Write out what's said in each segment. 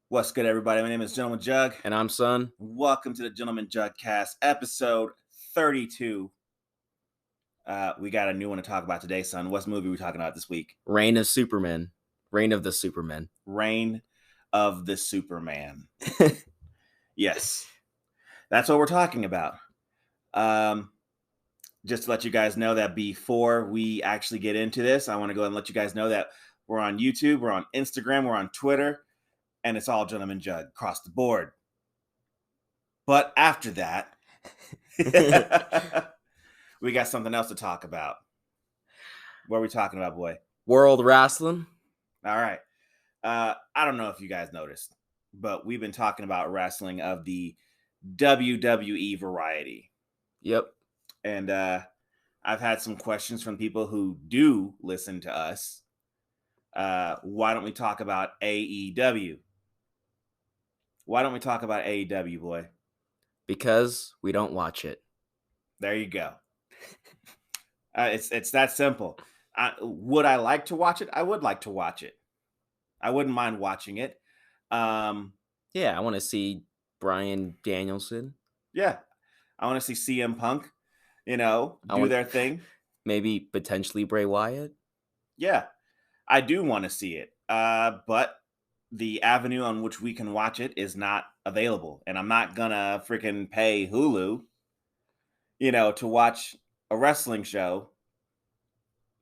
What's good, everybody? My name is Gentleman Jugg. And I'm Son. Welcome to the Gentleman Juggcast, episode 32. We got a new one to talk about today, son. What's movie we talking about this week? Reign of Superman. Reign of the Supermen. Reign of the Superman. Yes, that's what we're talking about. Just to let you guys know that before we actually get into this, I want to go ahead and let you guys know that we're on YouTube, we're on Instagram, we're on Twitter, and it's all Gentleman Jugg across the board. But after that, we got something else to talk about. What are we talking about, boy? World Wrestling. All right. I don't know if you guys noticed, but we've been talking about wrestling of the WWE variety. Yep. And I've had some questions from people who do listen to us. Why don't we talk about AEW? Why don't we talk about AEW, boy? Because we don't watch it. There you go. It's that simple. Would I like to watch it? I would like to watch it. I wouldn't mind watching it. Yeah, I want to see Bryan Danielson. Yeah, I want to see CM Punk, do their thing. Maybe potentially Bray Wyatt. Yeah, I do want to see it. But the avenue on which we can watch it is not available. And I'm not going to freaking pay Hulu, to watch a wrestling show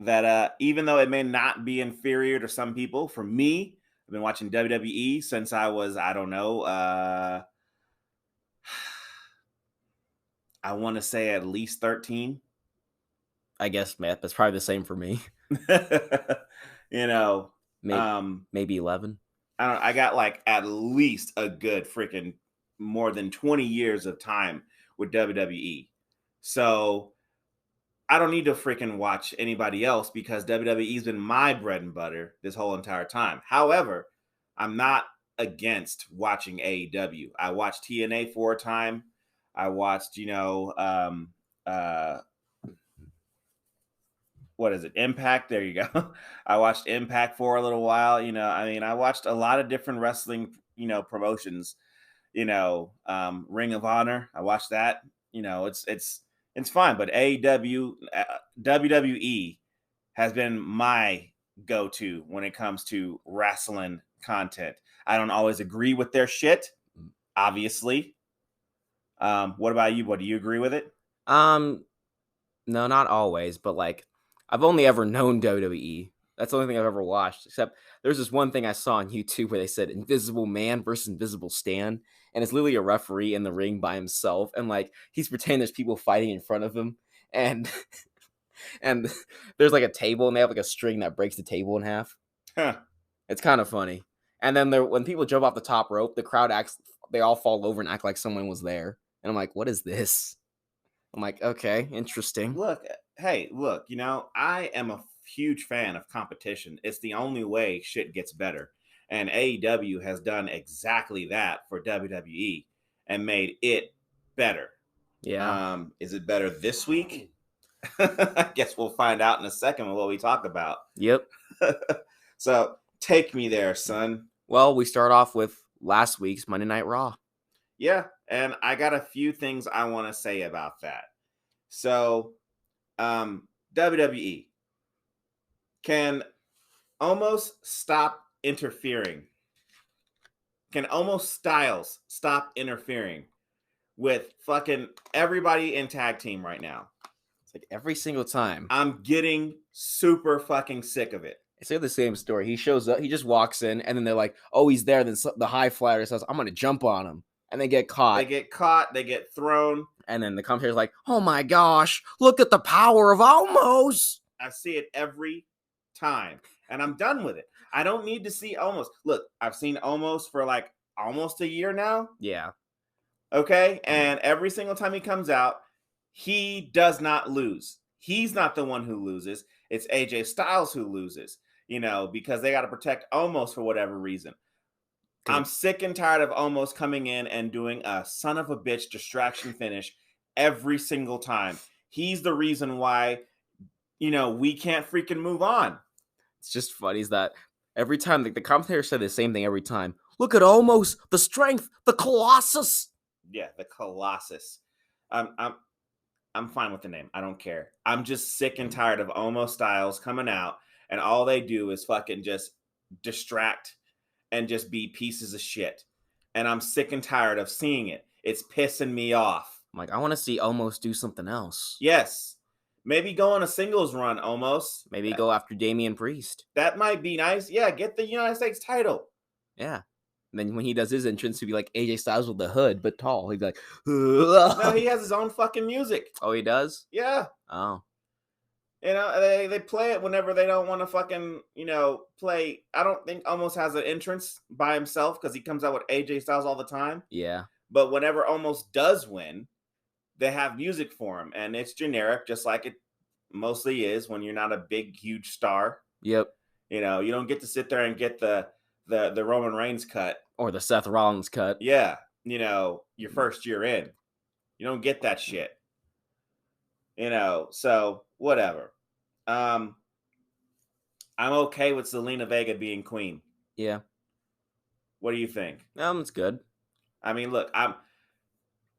that even though it may not be inferior to some people, for me, I've been watching WWE since I was, I don't know, I want to say at least 13. I guess math is probably the same for me. Maybe 11. I got like at least a good freaking more than 20 years of time with WWE. So I don't need to freaking watch anybody else because WWE's been my bread and butter this whole entire time. However, I'm not against watching AEW. I watched TNA for a time. I watched, what is it? Impact. There you go. I watched Impact for a little while. I watched a lot of different wrestling, promotions, Ring of Honor. I watched that, it's fine, but AEW, WWE has been my go-to when it comes to wrestling content. I don't always agree with their shit, obviously. What about you? What, do you agree with it? No, not always, but like I've only ever known WWE. That's the only thing I've ever watched, except there's this one thing I saw on YouTube where they said Invisible Man versus Invisible Stan, and it's literally a referee in the ring by himself, and like he's pretending there's people fighting in front of him, and and there's like a table, and they have like a string that breaks the table in half. Huh. It's kind of funny. And then when people jump off the top rope, the crowd they all fall over and act like someone was there, and I'm like, what is this? I'm like, okay, interesting. Look, I am a huge fan of competition. It's the only way shit gets better. And AEW has done exactly that for WWE and made it better. Yeah. Is it better this week? I guess we'll find out in a second with what we talk about. Yep. So take me there, son. Well, we start off with last week's Monday Night Raw. Yeah, and I got a few things I want to say about that. So, WWE can almost stop interfering. Can almost Styles stop interfering with fucking everybody in tag team right now. It's like every single time. I'm getting super fucking sick of it. It's like the same story. He shows up, he just walks in, and then they're like, oh, he's there. Then the high flyer says, I'm going to jump on him. And they get caught. They get thrown. And then the commentator's like, oh my gosh, look at the power of Omos. I see it every time. And I'm done with it. I don't need to see Omos. Look, I've seen Omos for like almost a year now. Yeah. Okay? And every single time he comes out, he does not lose. He's not the one who loses. It's AJ Styles who loses, because they got to protect Omos for whatever reason. I'm sick and tired of Omos coming in and doing a son of a bitch distraction finish every single time. He's the reason why, we can't freaking move on. It's just funny is that every time the commentator said the same thing every time. Look at Omos, the strength, the Colossus. Yeah, the Colossus. I'm fine with the name. I don't care. I'm just sick and tired of Omos Styles coming out and all they do is fucking just distract and just be pieces of shit. And I'm sick and tired of seeing it. It's pissing me off. I'm like, I want to see Omos do something else. Yes. Maybe go on a singles run, Omos. Maybe go after Damian Priest. That might be nice. Yeah, get the United States title. Yeah. And then when he does his entrance, he'd be like AJ Styles with the hood, but tall. He'd be like, no, he has his own fucking music. Oh, he does? Yeah. Oh. You know, they play it whenever they don't want to fucking, play. I don't think Omos has an entrance by himself because he comes out with AJ Styles all the time. Yeah. But whenever Omos does win, they have music for him. And it's generic, just like it mostly is when you're not a big, huge star. Yep. You don't get to sit there and get the Roman Reigns cut. Or the Seth Rollins cut. Yeah. Your first year in. You don't get that shit. So whatever. I'm okay with Zelina Vega being queen. Yeah. What do you think? It's good. I mean, look,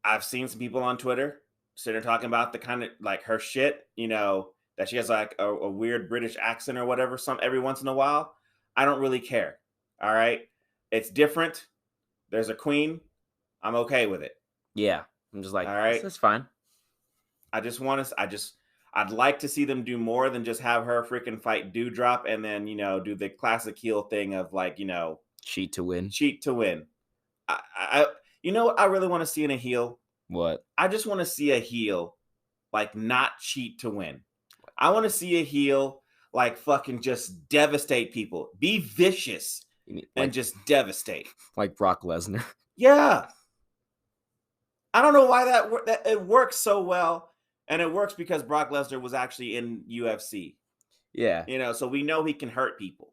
I've seen some people on Twitter sitting there talking about the kind of like her shit, that she has like a weird British accent or whatever, every once in a while. I don't really care. All right. It's different. There's a queen. I'm okay with it. Yeah. I'm just like, all right, that's fine. I'd like to see them do more than just have her freaking fight Dewdrop and then, do the classic heel thing of like, cheat to win. Cheat to win. You know what I really want to see in a heel? What? I just want to see a heel like not cheat to win. I want to see a heel like fucking just devastate people. Be vicious and just devastate. Like Brock Lesnar. Yeah. I don't know why that it works so well. And it works because Brock Lesnar was actually in UFC. Yeah. So we know he can hurt people.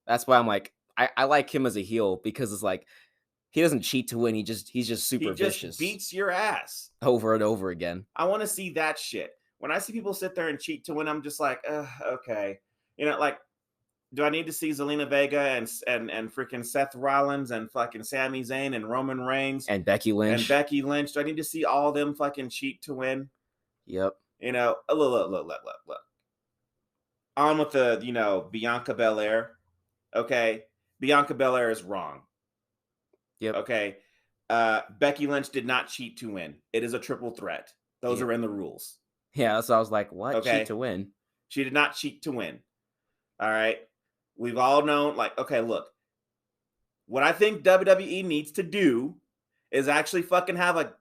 That's why I'm like, I like him as a heel because it's like, he doesn't cheat to win. He's just super vicious. He just beats your ass. Over and over again. I want to see that shit. When I see people sit there and cheat to win, I'm just like, okay. Like, do I need to see Zelina Vega and freaking Seth Rollins and fucking Sami Zayn and Roman Reigns and Becky Lynch? Do I need to see all them fucking cheat to win? Yep. Look. On with the, Bianca Belair. Okay. Bianca Belair is wrong. Yep. Okay. Becky Lynch did not cheat to win. It is a triple threat. Those are in the rules. Yeah, so I was like, what? Okay. Cheat to win? She did not cheat to win. All right. We've all known, like, okay, look. What I think WWE needs to do is actually fucking have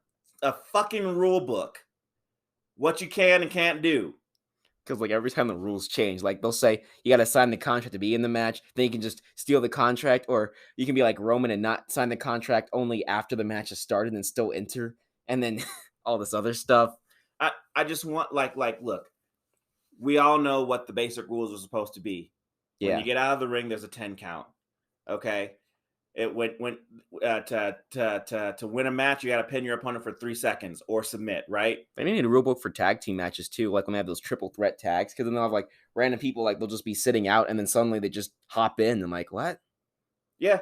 a fucking rule book. What you can and can't do. Because, like, every time the rules change, like, they'll say you got to sign the contract to be in the match. Then you can just steal the contract. Or you can be like Roman and not sign the contract only after the match has started and still enter. And then all this other stuff. I just want, like, look. We all know what the basic rules are supposed to be. When you get out of the ring, there's a 10 count. Okay? To win a match, you got to pin your opponent for 3 seconds or submit, right? They need a rule book for tag team matches too, like when they have those triple threat tags, because then they'll have like random people, like they'll just be sitting out and then suddenly they just hop in. I'm like, what? Yeah,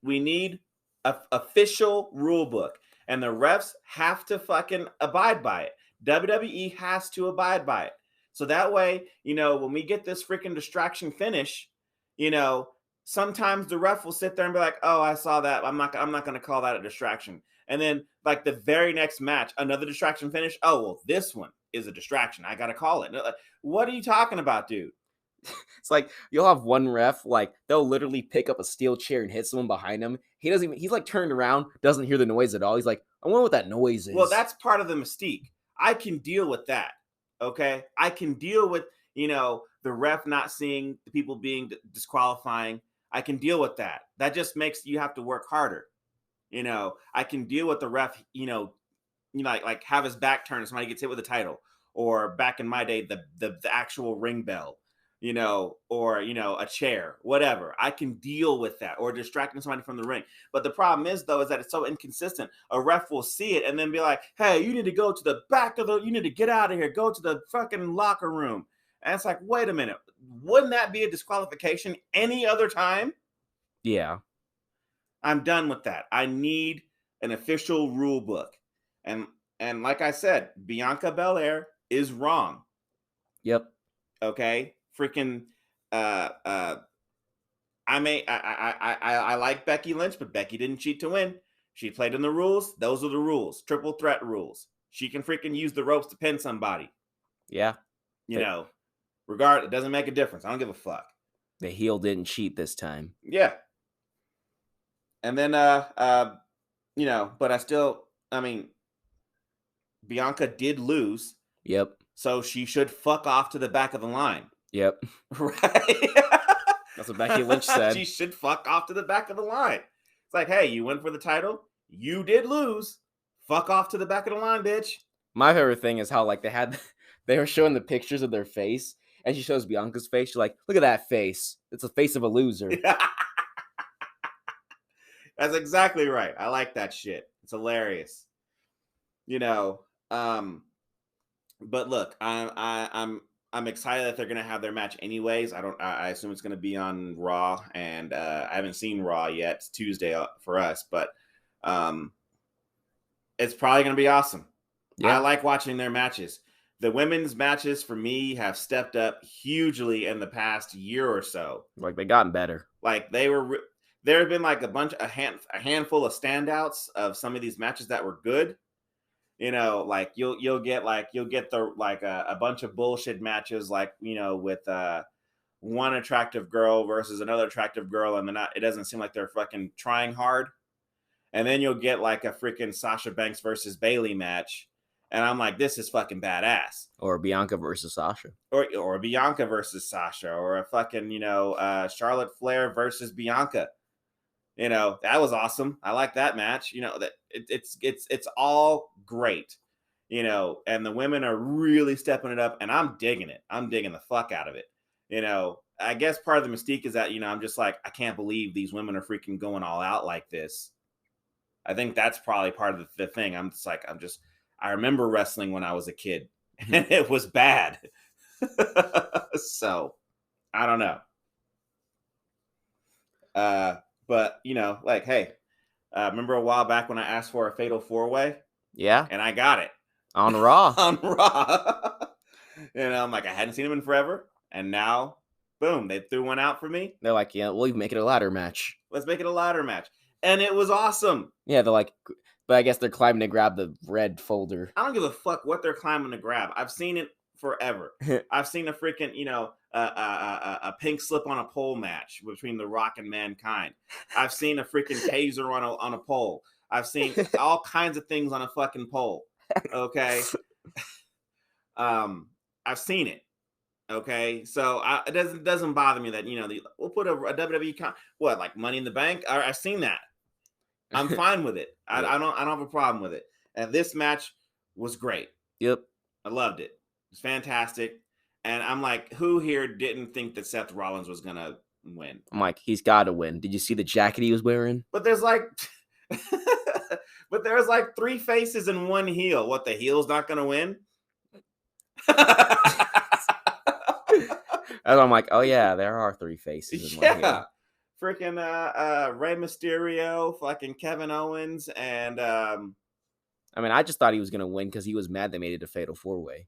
we need an official rule book, and the refs have to fucking abide by it. WWE has to abide by it. So that way, when we get this freaking distraction finish, sometimes the ref will sit there and be like, "Oh, I saw that. I'm not going to call that a distraction." And then, like the very next match, another distraction finish. Oh, well, this one is a distraction. I got to call it. What are you talking about, dude? It's like you'll have one ref, like they'll literally pick up a steel chair and hit someone behind him. He's like turned around, doesn't hear the noise at all. He's like, I wonder what that noise is. Well, that's part of the mystique. I can deal with that. Okay, I can deal with the ref not seeing the people being disqualifying. I can deal with that. That just makes you have to work harder. I can deal with the ref. Like have his back turned, somebody gets hit with a title, or back in my day, the actual ring bell. Or a chair, whatever. I can deal with that, or distracting somebody from the ring. But the problem is that it's so inconsistent. A ref will see it and then be like, "Hey, you need to go to the back you need to get out of here. Go to the fucking locker room." And it's like, wait a minute. Wouldn't that be a disqualification any other time? Yeah. I'm done with that. I need an official rule book. And and like I said, Bianca Belair is wrong. Yep. Okay, freaking. Uh, uh, I like Becky Lynch, but Becky didn't cheat to win. She played in the rules. Those are the rules. Triple threat rules. She can freaking use the ropes to pin somebody. Yeah. You know, regard it doesn't make a difference. I don't give a fuck. The heel didn't cheat this time. Yeah. And then you know, but I mean, Bianca did lose. Yep. So she should fuck off to the back of the line. Yep. Right? That's what Becky Lynch said. She should fuck off to the back of the line. It's like, hey, you went for the title. You did lose. Fuck off to the back of the line, bitch. My favorite thing is how like they were showing the pictures of their face, and she shows Bianca's face. She's like, look at that face. It's the face of a loser. That's exactly right. I like that shit. It's hilarious. You know, but look, I'm excited that they're gonna have their match anyways. I assume it's gonna be on Raw, and I haven't seen Raw yet. It's Tuesday for us, but it's probably gonna be awesome. Yeah. I like watching their matches. The women's matches for me have stepped up hugely in the past year or so. Like they gotten better. Like there have been like a handful of standouts of some of these matches that were good. You know, like you'll get the like a bunch of bullshit matches, like, you know, with one attractive girl versus another attractive girl, and it doesn't seem like they're fucking trying hard. And then you'll get like a freaking Sasha Banks versus Bayley match, and I'm like, this is fucking badass. Or Bianca versus Sasha. Or Bianca versus Sasha, or a fucking, you know, Charlotte Flair versus Bianca. You know, that was awesome. I like that match. You know, that it's all great. You know, and the women are really stepping it up, and I'm digging it. I'm digging the fuck out of it. You know, I guess part of the mystique is that, you know, I'm just like, I can't believe these women are freaking going all out like this. I think that's probably part of the thing. I remember wrestling when I was a kid, and it was bad. So, I don't know. But, you know, like, hey, remember a while back when I asked for a fatal 4-way? Yeah. And I got it. On Raw. On Raw. You know, I'm like, I hadn't seen him in forever. And now, boom, they threw one out for me. They're like, yeah, we'll make it a ladder match. Let's make it a ladder match. And it was awesome. Yeah, they're like, but I guess they're climbing to grab the red folder. I don't give a fuck what they're climbing to grab. I've seen it forever. I've seen a freaking, you know, a pink slip on a pole match between The Rock and Mankind. I've seen a freaking taser on a pole. I've seen all kinds of things on a fucking pole. Okay. I've seen it. Okay, so it doesn't bother me that, you know, we'll put a WWE like Money in the Bank. I've seen that. I'm fine with it. I don't have a problem with it. And this match was great. Yep, I loved it. It's fantastic. And I'm like, who here didn't think that Seth Rollins was gonna win? I'm like, he's got to win. Did you see the jacket he was wearing? But there's like, there's like 3 faces and 1 heel. What, the heel's not gonna win? And I'm like, oh yeah, there are 3 faces in 1 heel. Freaking Rey Mysterio, fucking Kevin Owens, and I mean, I just thought he was gonna win because he was mad they made it a fatal 4-way.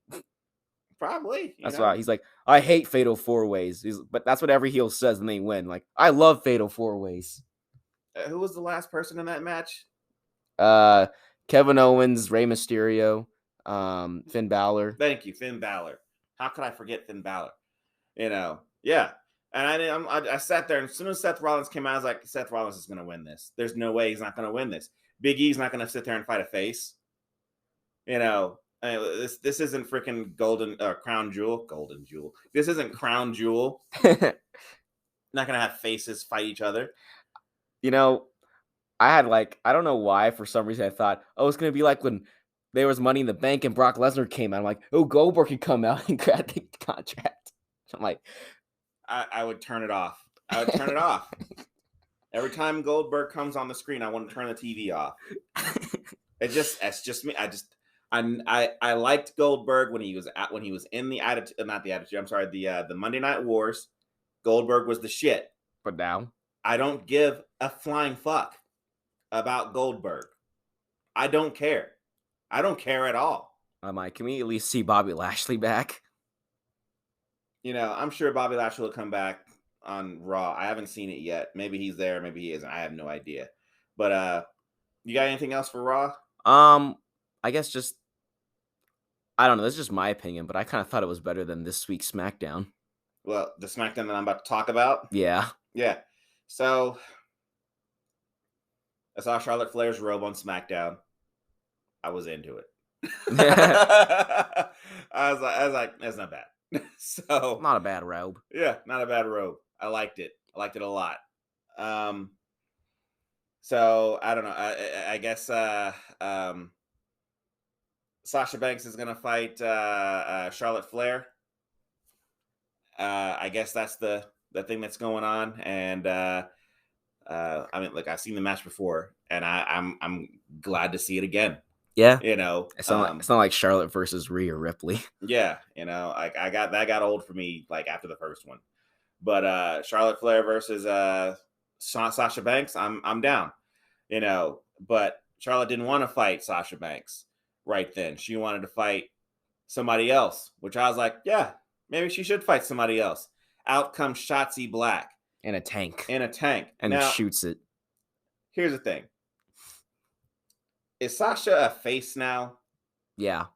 Probably. That's why he's like, I hate fatal 4-ways. But that's what every heel says when they win. Like, I love fatal 4-ways. Who was the last person in that match? Kevin Owens, Rey Mysterio, Finn Balor. Thank you, Finn Balor. How could I forget Finn Balor? You know, yeah. And I sat there, and as soon as Seth Rollins came out, I was like, Seth Rollins is going to win this. There's no way he's not going to win this. Big E's not going to sit there and fight a face. You know, this isn't freaking Crown Jewel. This isn't Crown Jewel. Not going to have faces fight each other. You know, I don't know why, for some reason I thought, oh, it's going to be like when there was Money in the Bank and Brock Lesnar came out. I'm like, oh, Goldberg could come out and grab the contract. I'm like, I would turn it off. I would turn it off. Every time Goldberg comes on the screen, I want to turn the TV off. It's just me. I liked Goldberg when he was in the the Monday Night Wars. Goldberg was the shit. But now I don't give a flying fuck. about Goldberg. I don't care. I don't care at all. I'm like, can we at least see Bobby Lashley back? I'm sure Bobby Lashley will come back on Raw. I haven't seen it yet. Maybe he's there, maybe he isn't. I have no idea. But you got anything else for Raw? I guess just I don't know. This is just my opinion, but I kind of thought it was better than this week's SmackDown. Well, the SmackDown that I'm about to talk about. Yeah. So I saw Charlotte Flair's robe on SmackDown. I was into it. I was like, that's not bad. So not a bad robe. Yeah, not a bad robe. I liked it. I liked it a lot. So I don't know. I guess Sasha Banks is gonna fight Charlotte Flair. I guess that's the thing that's going on. And I mean, look, I've seen the match before, and I'm glad to see it again. Yeah, it's not like Charlotte versus Rhea Ripley. Yeah, like that got old for me like after the first one. But Charlotte Flair versus Sasha Banks, I'm down. But Charlotte didn't want to fight Sasha Banks right then. She wanted to fight somebody else, which I was like, yeah, maybe she should fight somebody else. Out comes Shotzi Black in a tank, and now, shoots it. Here's the thing. Is Sasha a face now? Yeah.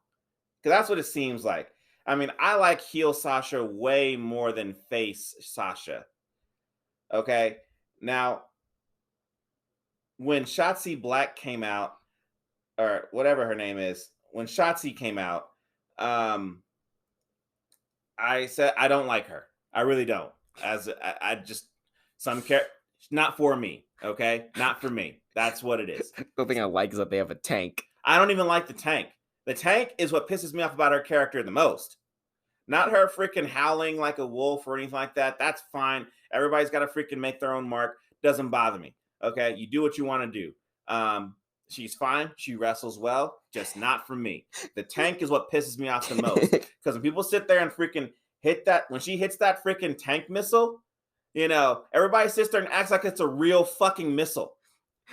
Because that's what it seems like. I mean, I like heel Sasha way more than face Sasha. Okay? Now, when Shotzi Black came out, or whatever her name is, when Shotzi came out, I said, I don't like her. I really don't. I just, not for me. Okay? Not for me. That's what it is. The thing I like is that they have a tank. I don't even like the tank. The tank is what pisses me off about her character the most. Not her freaking howling like a wolf or anything like that. That's fine. Everybody's got to freaking make their own mark. Doesn't bother me. Okay? You do what you want to do. She's fine. She wrestles well. Just not for me. The tank is what pisses me off the most. Because when people sit there and freaking hit that, when she hits that freaking tank missile, everybody sits there and acts like it's a real fucking missile.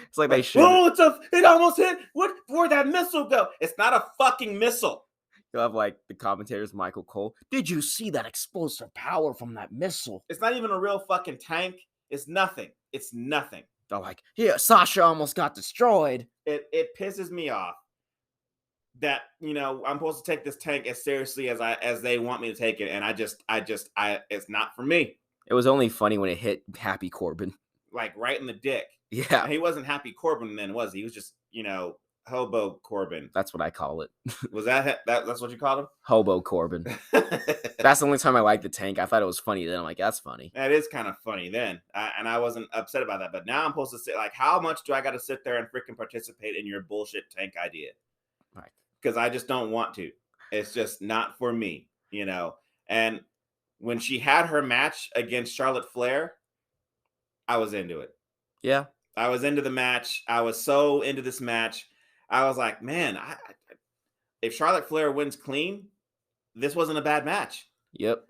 It's like they should. Oh, it almost hit. Where'd that missile go? It's not a fucking missile. You'll have like the commentators, Michael Cole. Did you see that explosive power from that missile? It's not even a real fucking tank. It's nothing. It's nothing. They're like, yeah, Sasha almost got destroyed. It pisses me off that I'm supposed to take this tank as seriously as they want me to take it, and I it's not for me. It was only funny when it hit Happy Corbin, like right in the dick. Yeah, and he wasn't Happy Corbin then, was he? He was just Hobo Corbin. That's what I call it. Was that's what you called him? Hobo Corbin. That's the only time I liked the tank. I thought it was funny then. I'm like, that's funny. That is kind of funny then. And I wasn't upset about that. But now I'm supposed to say, like, how much do I got to sit there and freaking participate in your bullshit tank idea? Right. Because I just don't want to. It's just not for me, And when she had her match against Charlotte Flair, I was into it. Yeah. I was into the match. I was so into this match. I was like, man, if Charlotte Flair wins clean, this wasn't a bad match. Yep.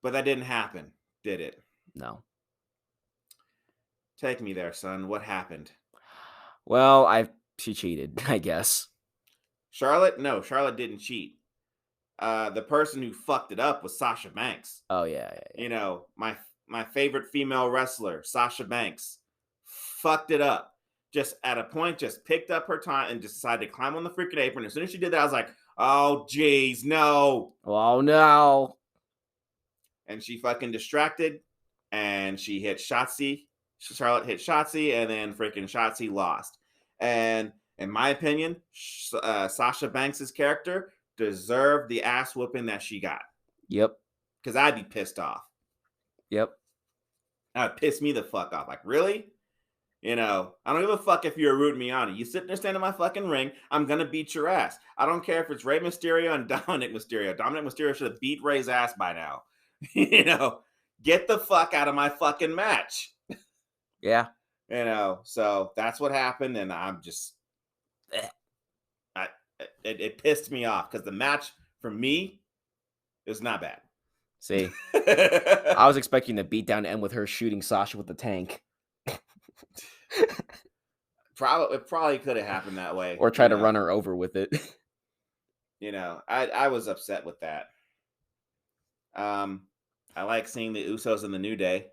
But that didn't happen, did it? No. Take me there, son. What happened? Well, she cheated, I guess. Charlotte? No, Charlotte didn't cheat. The person who fucked it up was Sasha Banks. Oh, yeah. My favorite female wrestler, Sasha Banks, fucked it up. Just at a point, just picked up her time and just decided to climb on the freaking apron. As soon as she did that, I was like, oh, geez, no. Oh, no. And she fucking distracted, and she hit Shotzi. Charlotte hit Shotzi, and then freaking Shotzi lost. And in my opinion, Sasha Banks' character deserved the ass whooping that she got. Yep. Because I'd be pissed off. Yep. That would piss me the fuck off. Like, really? I don't give a fuck if you're rooting me on. You sit there standing in my fucking ring, I'm going to beat your ass. I don't care if it's Rey Mysterio and Dominic Mysterio. Dominic Mysterio should have beat Rey's ass by now. Get the fuck out of my fucking match. Yeah. So that's what happened, and I'm just... It pissed me off, because the match, for me, is not bad. See? I was expecting the beatdown to end with her shooting Sasha with the tank. it probably could have happened that way. or try to run her over with it. I was upset with that. I like seeing the Usos in the New Day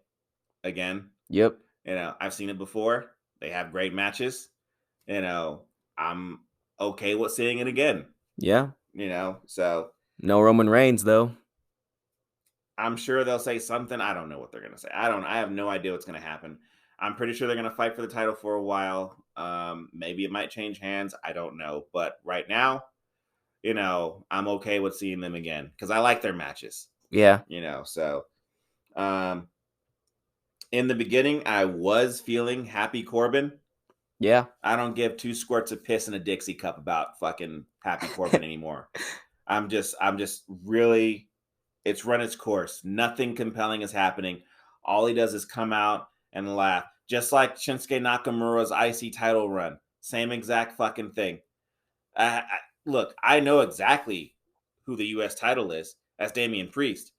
again. Yep. I've seen it before. They have great matches. I'm okay with seeing it again. Yeah. So no Roman Reigns though. I'm sure they'll say something. I don't know what they're gonna say. I have no idea what's gonna happen. I'm pretty sure they're gonna fight for the title for a while. Maybe it might change hands. I don't know. But right now, I'm okay with seeing them again because I like their matches. Yeah. So in the beginning, I was feeling Happy Corbin. Yeah. I don't give 2 squirts of piss in a Dixie cup about fucking Happy Corbin anymore. I'm just really, it's run its course. Nothing compelling is happening. All he does is come out and laugh. Just like Shinsuke Nakamura's IC title run. Same exact fucking thing. Look, I know exactly who the U.S. title is. That's Damian Priest.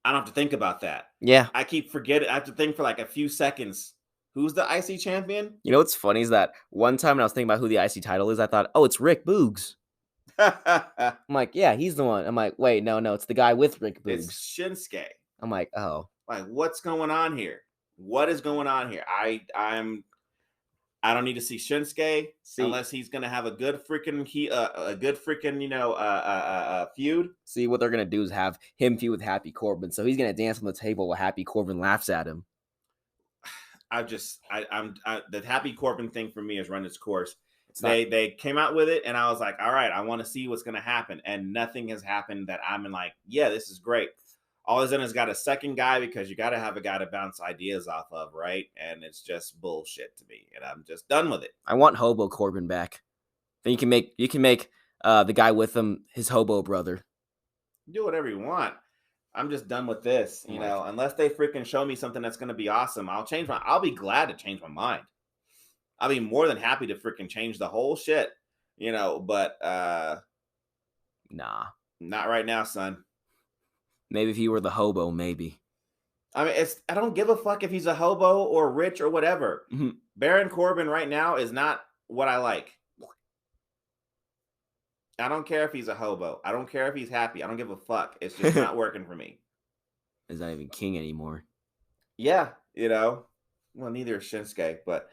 I don't have to think about that. Yeah. I keep forgetting. I have to think for like a few seconds. Who's the IC champion? What's funny is that one time when I was thinking about who the IC title is, I thought, oh, it's Rick Boogs. I'm like, yeah, he's the one. I'm like, wait, no, it's the guy with Rick Boogs. It's Shinsuke. I'm like, oh. Like, what's going on here? What is going on here? I don't need to see Shinsuke unless he's gonna have a good freaking feud. See, what they're gonna do is have him feud with Happy Corbin, so he's gonna dance on the table while Happy Corbin laughs at him. The Happy Corbin thing for me has run its course. They came out with it, and I was like, all right, I want to see what's gonna happen, and nothing has happened that I'm in like, yeah, this is great. All of a sudden, it's got a second guy because you got to have a guy to bounce ideas off of, right? And it's just bullshit to me, and I'm just done with it. I want Hobo Corbin back. Then you can make the guy with him his hobo brother. Do whatever you want. I'm just done with this, unless they freaking show me something that's going to be awesome. I'll be glad to change my mind. I'll be more than happy to freaking change the whole shit, but nah, not right now, son. Maybe if he were the hobo, maybe. I mean, I don't give a fuck if he's a hobo or rich or whatever. Mm-hmm. Baron Corbin right now is not what I like. I don't care if he's a hobo. I don't care if he's happy. I don't give a fuck. It's just not working for me. He's not even king anymore. Yeah, well, neither is Shinsuke, but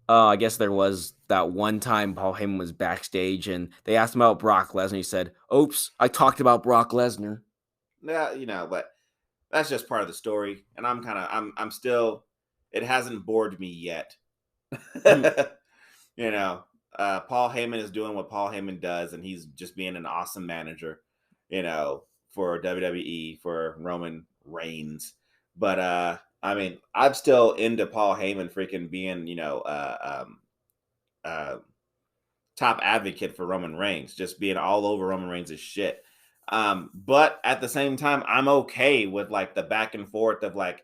I guess there was that one time Paul Heyman was backstage and they asked him about Brock Lesnar. He said, "Oops, I talked about Brock Lesnar." Yeah, but that's just part of the story, and I'm still. It hasn't bored me yet. Paul Heyman is doing what Paul Heyman does, and he's just being an awesome manager, for WWE, for Roman Reigns. But I mean, I'm still into Paul Heyman freaking being, top advocate for Roman Reigns, just being all over Roman Reigns' shit. But at the same time, I'm okay with like the back and forth of like,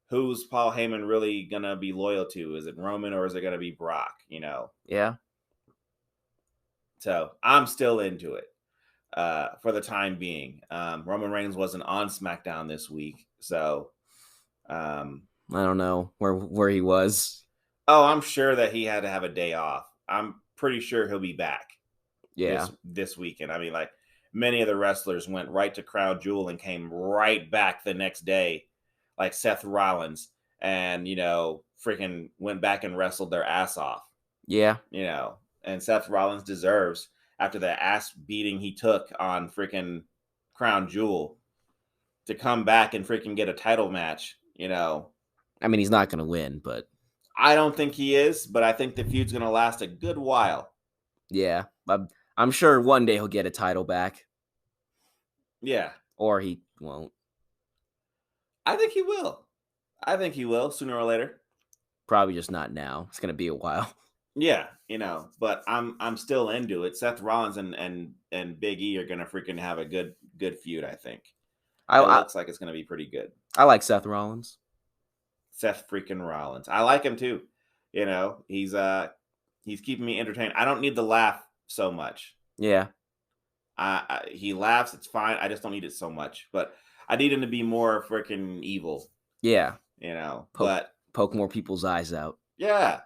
who's Paul Heyman really gonna be loyal to? Is it Roman or is it gonna be Brock? Yeah. So I'm still into it for the time being. Roman Reigns wasn't on SmackDown this week, so I don't know where he was. Oh, I'm sure that he had to have a day off. I'm pretty sure he'll be back. Yeah. This weekend. I mean, like many of the wrestlers went right to Crown Jewel and came right back the next day, like Seth Rollins, and freaking went back and wrestled their ass off. Yeah. And Seth Rollins deserves, after the ass beating he took on freaking Crown Jewel, to come back and freaking get a title match. I mean, he's not going to win, but I don't think he is, but I think the feud's going to last a good while. Yeah. I'm sure one day he'll get a title back. Yeah. Or he won't. I think he will sooner or later. Probably just not now. It's going to be a while. Yeah, but I'm still into it. Seth Rollins and Big E are going to freaking have a good feud, I think. It looks like it's going to be pretty good. I like Seth Rollins. Seth freaking Rollins. I like him too. He's keeping me entertained. I don't need the laugh so much. Yeah. He laughs, it's fine. I just don't need it so much. But I need him to be more freaking evil. Yeah. But poke more people's eyes out. yeah,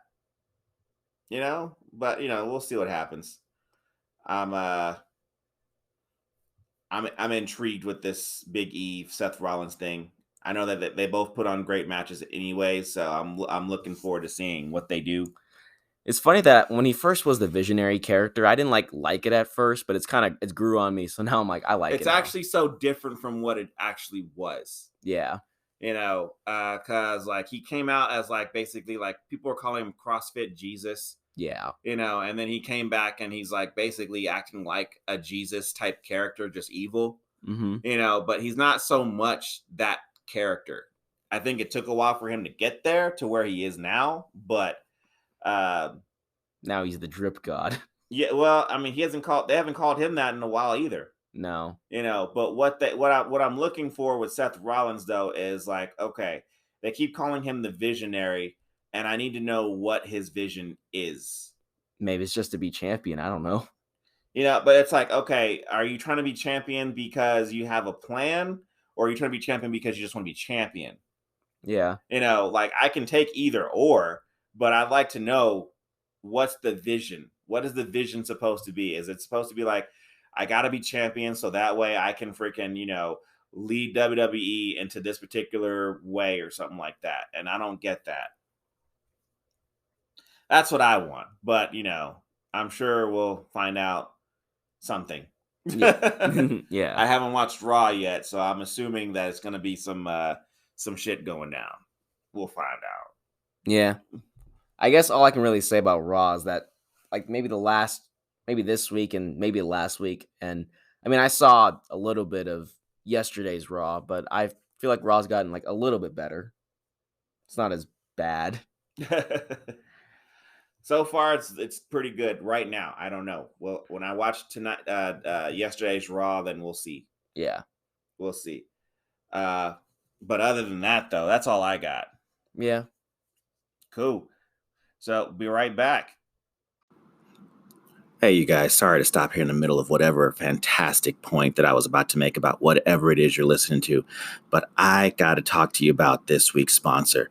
but we'll see what happens. I'm intrigued with this Big E Seth Rollins thing. I know that they both put on great matches anyway, so I'm looking forward to seeing what they do. It's funny that when he first was the visionary character, I didn't like it at first, but it grew on me. So now I'm like, I like it. It's actually so different from what it actually was. Yeah. Because like he came out as like basically like people were calling him CrossFit Jesus. Yeah. And then he came back and he's like basically acting like a Jesus type character, just evil. Mm-hmm. But he's not so much that character. I think it took a while for him to get there to where he is now, but now he's the drip god. Yeah, well, I mean, they haven't called him that in a while either. No. But what I'm looking for with Seth Rollins though is like, okay, they keep calling him the visionary, and I need to know what his vision is. Maybe it's just to be champion. I don't know. But it's like, okay, are you trying to be champion because you have a plan, or are you trying to be champion because you just want to be champion? Yeah. Like I can take either or, but I'd like to know what's the vision. What is the vision supposed to be? Is it supposed to be like, I got to be champion so that way I can freaking, lead WWE into this particular way or something like that? And I don't get that. That's what I want. But, I'm sure we'll find out something. Yeah. I haven't watched Raw yet, so I'm assuming that it's going to be some shit going down. We'll find out. Yeah. I guess all I can really say about Raw is that like maybe this week and maybe last week. And I mean, I saw a little bit of yesterday's Raw, but I feel like Raw's gotten like a little bit better. It's not as bad. So far, it's pretty good right now. I don't know. Well, when I watch yesterday's Raw, then we'll see. Yeah, we'll see. But other than that, though, that's all I got. Yeah. Cool. So be right back. Hey, you guys, sorry to stop here in the middle of whatever fantastic point that I was about to make about whatever it is you're listening to. But I got to talk to you about this week's sponsor,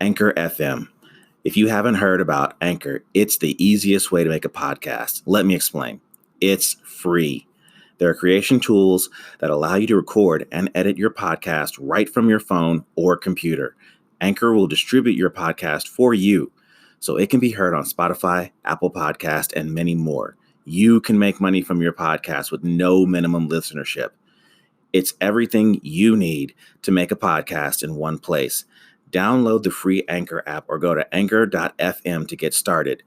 Anchor FM. If you haven't heard about Anchor, it's the easiest way to make a podcast. Let me explain. It's free. There are creation tools that allow you to record and edit your podcast right from your phone or computer. Anchor will distribute your podcast for you, so it can be heard on Spotify, Apple Podcast, and many more. You can make money from your podcast with no minimum listenership. It's everything you need to make a podcast in one place. Download the free Anchor app or go to anchor.fm to get started.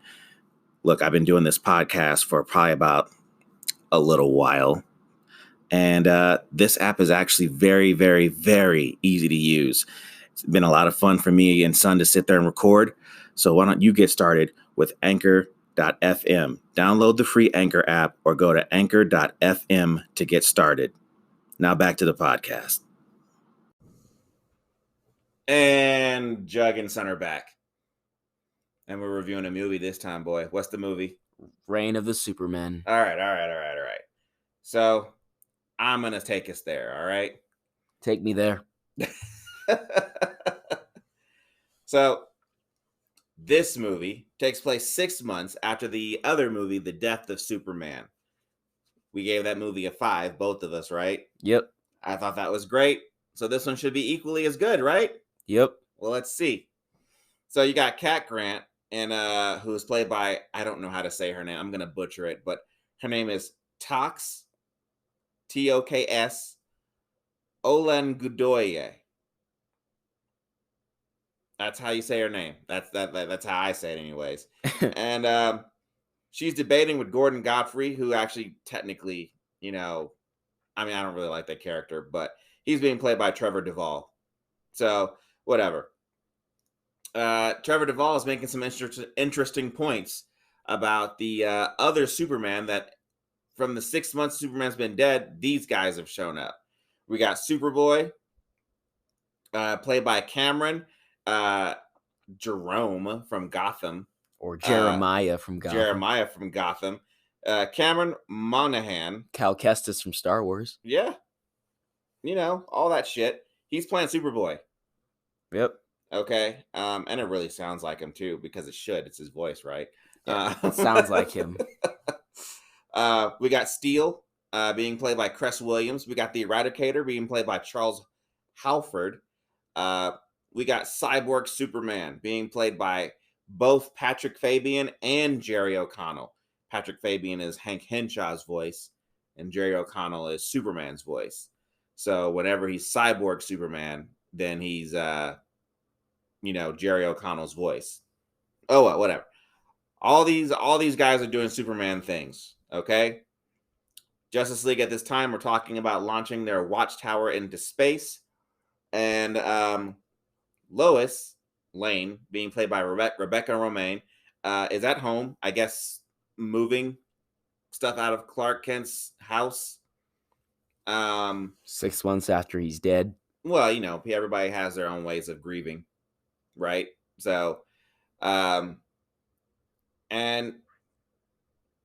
Look, I've been doing this podcast for probably about a little while, and this app is actually very, very, very easy to use. It's been a lot of fun for me and Son to sit there and record. So why don't you get started with anchor.fm? Download the free Anchor app or go to anchor.fm to get started. Now back to the podcast. And Jugg and Son are back. And we're reviewing a movie this time, boy. What's the movie? Reign of the Supermen. All right. So I'm going to take us there, all right? Take me there. So this movie takes place 6 months after the other movie, The Death of Superman. We gave that movie a 5, both of us, right? Yep. I thought that was great. So this one should be equally as good, right? Yep. Well, let's see. So you got Cat Grant, and who is played by, I don't know how to say her name. I'm going to butcher it, but her name is Toks, Toks, Olengudoye. That's how you say her name. That's how I say it anyways. And she's debating with Gordon Godfrey, who actually technically, I don't really like that character, but he's being played by Trevor Duvall. So whatever. Trevor Duvall is making some interesting points about the other Superman that from the 6 months Superman's been dead, these guys have shown up. We got Superboy, played by Cameron Jerome from Gotham. Or Jeremiah from Gotham. Cameron Monaghan. Cal Kestis from Star Wars. Yeah. All that shit. He's playing Superboy. Yep. Okay. And it really sounds like him too, because it should. It's his voice, right? Yeah. It sounds like him. We got Steel being played by Cress Williams. We got the Eradicator being played by Charles Halford. Uh, we got Cyborg Superman being played by both Patrick Fabian and Jerry O'Connell. Patrick Fabian is Hank Henshaw's voice, and Jerry O'Connell is Superman's voice. So whenever he's Cyborg Superman, then he's Jerry O'Connell's voice. Oh well, whatever. All these guys are doing Superman things. Okay. Justice League at this time are talking about launching their watchtower into space, and Lois Lane, being played by Rebecca Romaine, is at home, I guess, moving stuff out of Clark Kent's house. 6 months after he's dead. Well, everybody has their own ways of grieving, right? So, and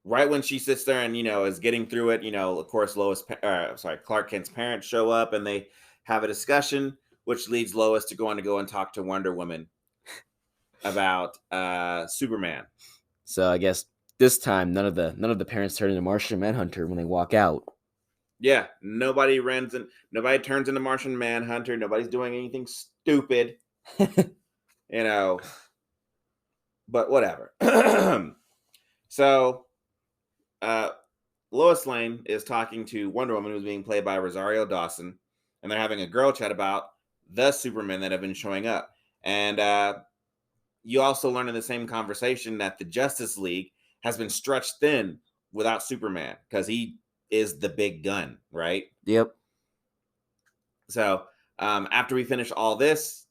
right when she sits there and is getting through it, of course, Clark Kent's parents show up and they have a discussion, which leads Lois to go and talk to Wonder Woman about Superman. So I guess this time none of the parents turn into Martian Manhunter when they walk out. Yeah, nobody turns into Martian Manhunter. Nobody's doing anything stupid. But whatever. So Lois Lane is talking to Wonder Woman, who's being played by Rosario Dawson, and they're having a girl chat about the Supermen that have been showing up. And you also learn in the same conversation that the Justice League has been stretched thin without Superman, because he is the big gun, right? Yep. So after we finish all this,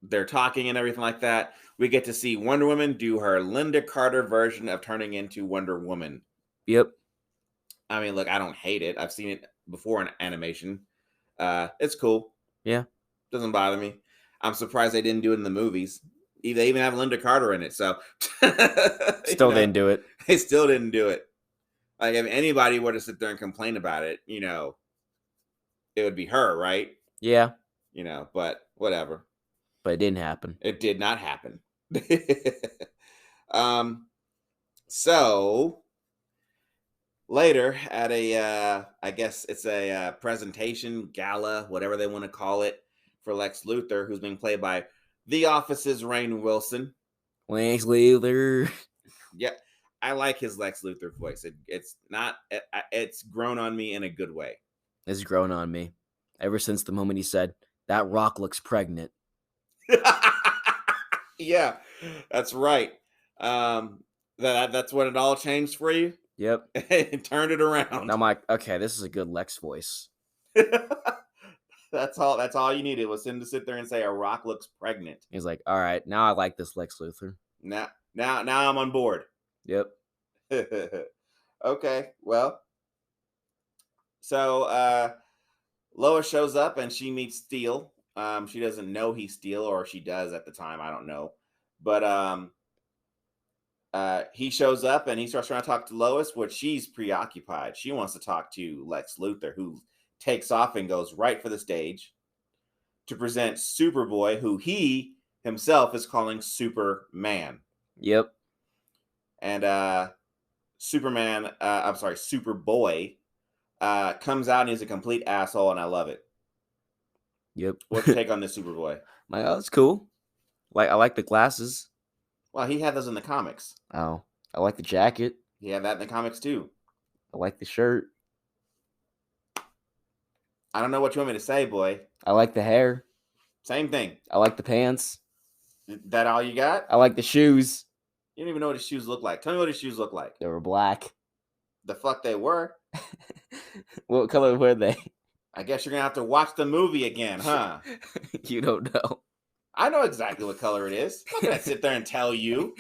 they're talking and everything like that, we get to see Wonder Woman do her Linda Carter version of turning into Wonder Woman. Yep. I mean, look, I don't hate it. I've seen it before in animation. It's cool. Yeah. Doesn't bother me. I'm surprised they didn't do it in the movies. They even have Linda Carter in it, so still didn't do it. They still didn't do it. Like, if anybody were to sit there and complain about it, it would be her, right? Yeah. But whatever. But it didn't happen. It did not happen. So later at I guess it's a presentation, gala, whatever they want to call it, for Lex Luthor, who's being played by The Office's Rainn Wilson. Lex Luthor. Yeah, I like his Lex Luthor voice. It's grown on me in a good way. It's grown on me ever since the moment he said, "That rock looks pregnant." Yeah, that's right. That's when it all changed for you. Yep. It turned it around. I'm like, okay, this is a good Lex voice. That's all you needed was him to sit there and say a rock looks pregnant. He's like, all right, now I like this Lex Luthor. Now I'm on board. Yep. Okay, well, so Lois shows up and she meets Steel. She doesn't know he's Steel, or she does at the time, I don't know. But he shows up and he starts trying to talk to Lois, but she's preoccupied. She wants to talk to Lex Luthor, who takes off and goes right for the stage to present Superboy, who he himself is calling Superman. Yep. And Superboy comes out and he's a complete asshole, and I love it. Yep. What's your take on this Superboy? Oh, that's cool. I like the glasses. Well, he had those in the comics. Oh, I like the jacket. He had that in the comics too. I like the shirt. I don't know what you want me to say, boy. I like the hair. Same thing. I like the pants. That all you got? I like the shoes. You don't even know what his shoes look like. Tell me what his shoes look like. They were black. The fuck they were? What color were they? I guess you're going to have to watch the movie again, huh? You don't know. I know exactly what color it is. I'm not going to sit there and tell you.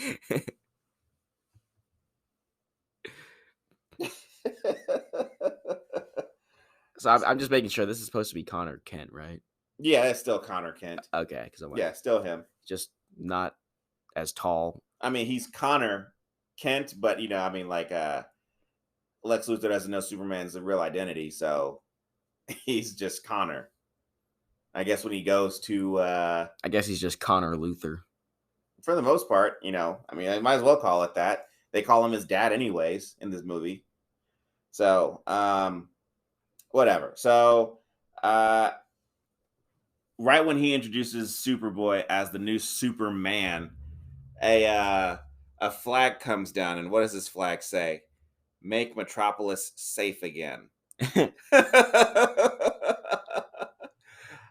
So I'm just making sure this is supposed to be Connor Kent, right? Yeah, it's still Connor Kent. Okay, because I'm like, yeah, still him. Just not as tall. I mean, he's Connor Kent, but Lex Luthor doesn't know Superman's real identity, so he's just Connor. I guess when he goes to, I guess he's just Connor Luthor. for the most part, I mean, I might as well call it that. They call him his dad anyways in this movie. So, whatever. So, right when he introduces Superboy as the new Superman, a flag comes down, and what does this flag say? Make Metropolis safe again.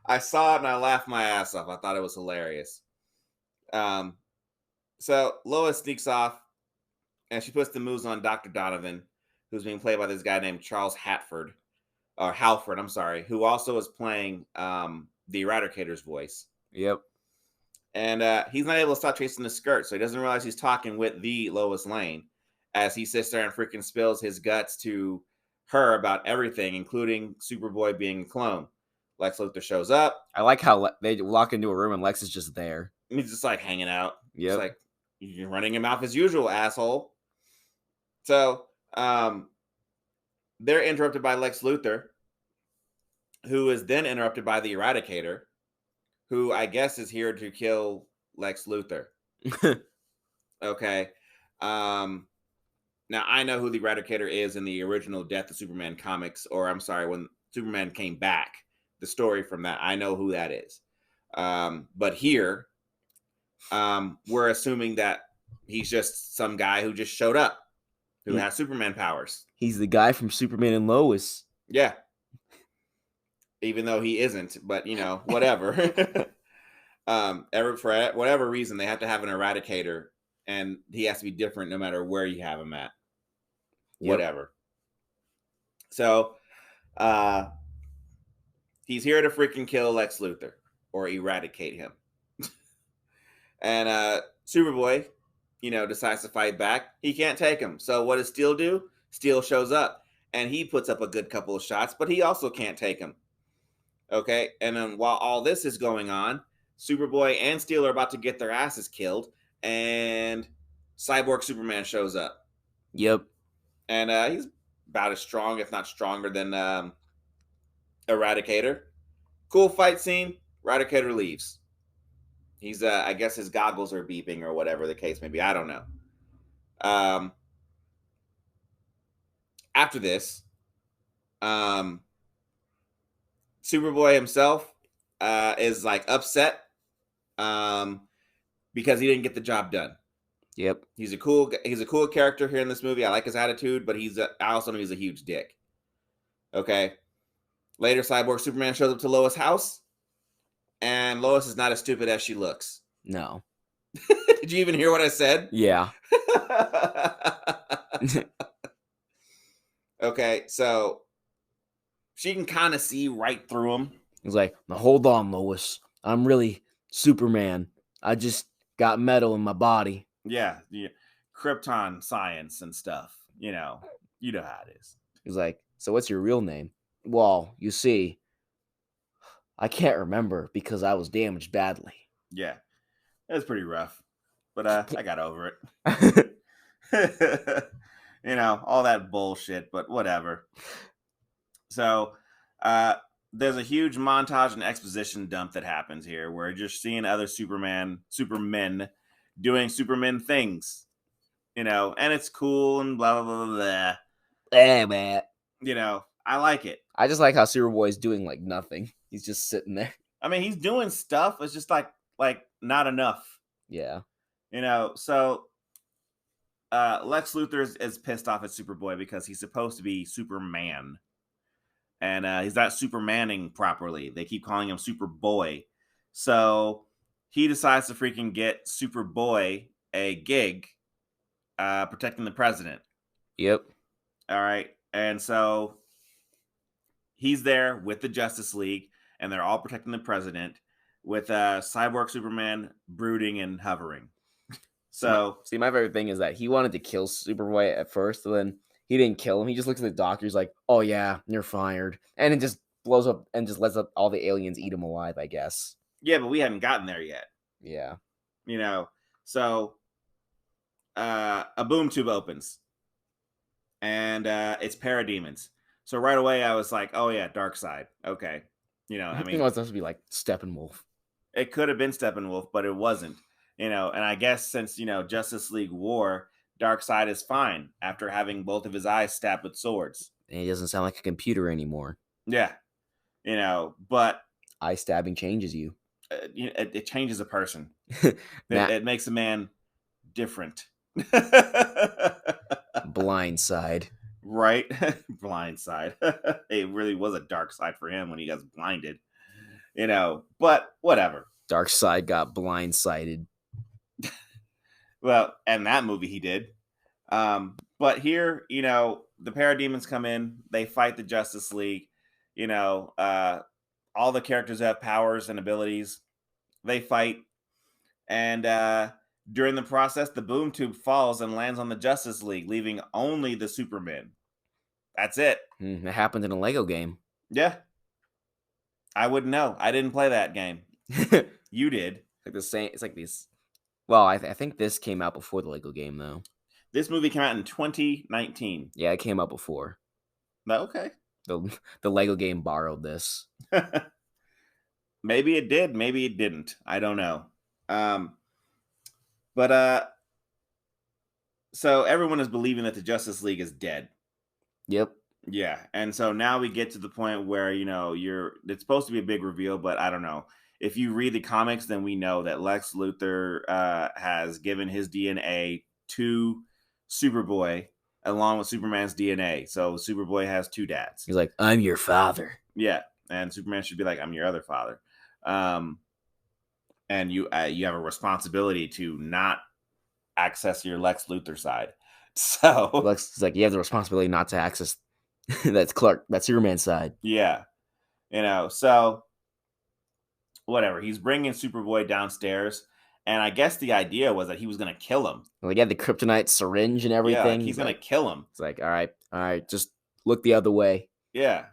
I saw it and I laughed my ass off. I thought it was hilarious. So Lois sneaks off and she puts the moves on Dr. Donovan, who's being played by this guy named Charles Halford, I'm sorry, who also is playing the Eradicator's voice. Yep. And he's not able to stop chasing the skirt, so he doesn't realize he's talking with the Lois Lane as he sits there and freaking spills his guts to her about everything, including Superboy being a clone. Lex Luthor shows up. I like how they walk into a room and Lex is just there. And he's just like hanging out. Yep. It's like, you're running your mouth as usual, asshole. So they're interrupted by Lex Luthor, who is then interrupted by the Eradicator, who I guess is here to kill Lex Luthor. Okay. Now I know who the Eradicator is in the original Death of Superman comics, or I'm sorry, when Superman came back, the story from that. I know who that is. But here, we're assuming that he's just some guy who just showed up, who has Superman powers. He's the guy from Superman and Lois. Yeah. Even though he isn't, but whatever. For whatever reason, they have to have an Eradicator, and he has to be different no matter where you have him at. Yep. Whatever. So, he's here to freaking kill Lex Luthor or eradicate him. And Superboy, decides to fight back. He can't take him. So what does Steel do? Steel shows up, and he puts up a good couple of shots, but he also can't take him. Okay, and then while all this is going on, Superboy and Steel are about to get their asses killed, and Cyborg Superman shows up. Yep. And he's about as strong, if not stronger, than Eradicator. Cool fight scene. Eradicator leaves. He's, I guess his goggles are beeping or whatever the case may be. I don't know. After this, Superboy himself is like upset because he didn't get the job done. Yep. He's a cool character here in this movie. I like his attitude, but I also know he's a huge dick. Okay. Later, Cyborg Superman shows up to Lois' house, and Lois is not as stupid as she looks. No. Did you even hear what I said? Yeah. Okay, so she can kind of see right through him. He's like, now hold on, Lois. I'm really Superman. I just got metal in my body. Yeah. Krypton science and stuff. You know how it is. He's like, so what's your real name? Well, you see, I can't remember because I was damaged badly. Yeah, it was pretty rough, but I got over it. All that bullshit, but whatever. So there's a huge montage and exposition dump that happens here. We're just seeing other Supermen doing Superman things, and it's cool and blah, blah, blah, blah. Hey, man. I like it. I just like how Superboy's doing like nothing. He's just sitting there. I mean, he's doing stuff. It's just like not enough. Yeah. So Lex Luthor is pissed off at Superboy because he's supposed to be Superman. And he's not Supermaning properly. They keep calling him Superboy. So he decides to freaking get Superboy a gig protecting the president. Yep. All right. And so he's there with the Justice League, and they're all protecting the president with Cyborg Superman brooding and hovering. So, my favorite thing is that he wanted to kill Superboy at first, and then he didn't kill him. He just looks at the doctor. He's like, oh, yeah, you're fired. And it just blows up and just lets up all the aliens eat him alive, I guess. Yeah, but we haven't gotten there yet. Yeah. So a boom tube opens. And it's parademons. So right away I was like, oh, yeah, dark side. Okay. I It mean, was supposed to be like Steppenwolf. it could have been Steppenwolf, but it wasn't. And I guess since Justice League War, Darkseid is fine after having both of his eyes stabbed with swords. And he doesn't sound like a computer anymore. Yeah, but Eye stabbing changes you. it changes a person. Now, It makes a man different. Blindside. Right? Blindside. It really was a dark side for him when he got blinded. But whatever. Darkseid got blindsided. Well, and that movie he did. But here, the Parademons come in, they fight the Justice League. All the characters have powers and abilities. They fight, and during the process, the boom tube falls and lands on the Justice League, leaving only the Supermen. That's it. It happened in a Lego game. Yeah. I wouldn't know. I didn't play that game. You did. Like the same. It's like these. Well, I think this came out before the Lego game, though. This movie came out in 2019. Yeah, it came out before. Okay. The Lego game borrowed this. Maybe it did. Maybe it didn't. I don't know. But so everyone is believing that the Justice League is dead. Yep. Yeah, and so now we get to the point where it's supposed to be a big reveal, but I don't know. If you read the comics, then we know that Lex Luthor has given his DNA to Superboy along with Superman's DNA. So Superboy has two dads. He's like, I'm your father. Yeah, and Superman should be like, I'm your other father. And you have a responsibility to not access your Lex Luthor side. So Lex is like, you have the responsibility not to access that's Superman's side. Yeah. So whatever. He's bringing Superboy downstairs, and I guess the idea was that he was going to kill him. Like, he had the kryptonite syringe and everything. Yeah, like he's going to kill him. It's like, all right, just look the other way. Yeah.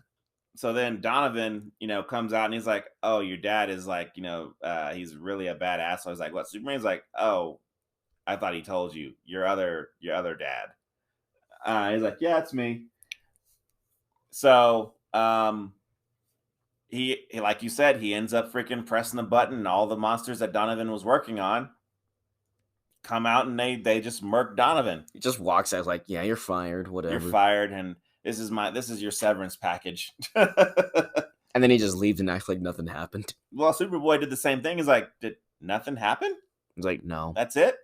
So then Donovan, comes out and he's like, oh, your dad is like, he's really a badass. So I was like, what? Superman's like, oh, I thought he told you your other dad. He's like, yeah, it's me. So, he like you said, he ends up freaking pressing the button, and all the monsters that Donovan was working on come out, and they just murk Donovan. He just walks out like, yeah, you're fired, whatever. You're fired, and this is your severance package. And then he just leaves and acts like nothing happened. Well, Superboy did the same thing. He's like, did nothing happen? He's like, no. That's it?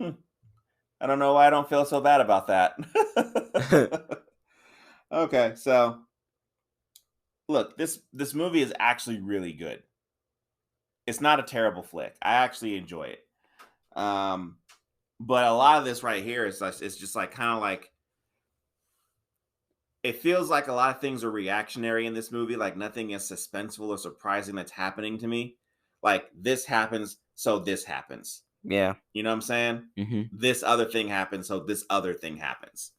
I don't know why I don't feel so bad about that. Okay, so look, this movie is actually really good. It's not a terrible flick. I actually enjoy it. But a lot of this right here is it's just like kind of like it feels like a lot of things are reactionary in this movie. Like nothing is suspenseful or surprising that's happening to me. Like this happens, so this happens. Yeah. You know what I'm saying? Mm-hmm. This other thing happens, so this other thing happens.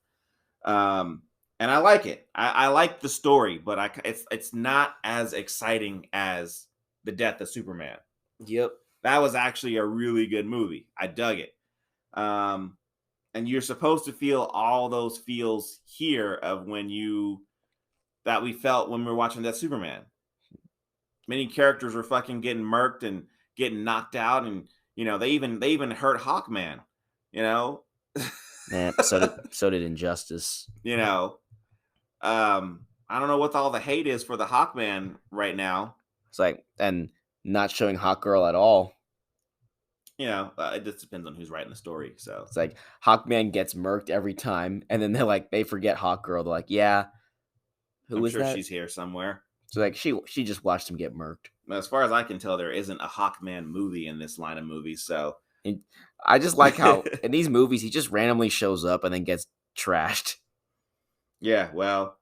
And I like it. I like the story, but it's not as exciting as the death of Superman. Yep. That was actually a really good movie. I dug it. And you're supposed to feel all those feels here of that we felt when we were watching that Superman. Many characters were fucking getting murked and getting knocked out, and they even hurt Hawkman. Yeah, so did Injustice. I don't know what all the hate is for the Hawkman right now. It's like, and not showing Hawkgirl at all. It just depends on who's writing the story. So it's like Hawkman gets murked every time, and then they forget Hawkgirl. They're like, yeah, I'm sure that? She's here somewhere. So like she just watched him get murked. As far as I can tell, there isn't a Hawkman movie in this line of movies. So I just like how in these movies he just randomly shows up and then gets trashed. Yeah, well,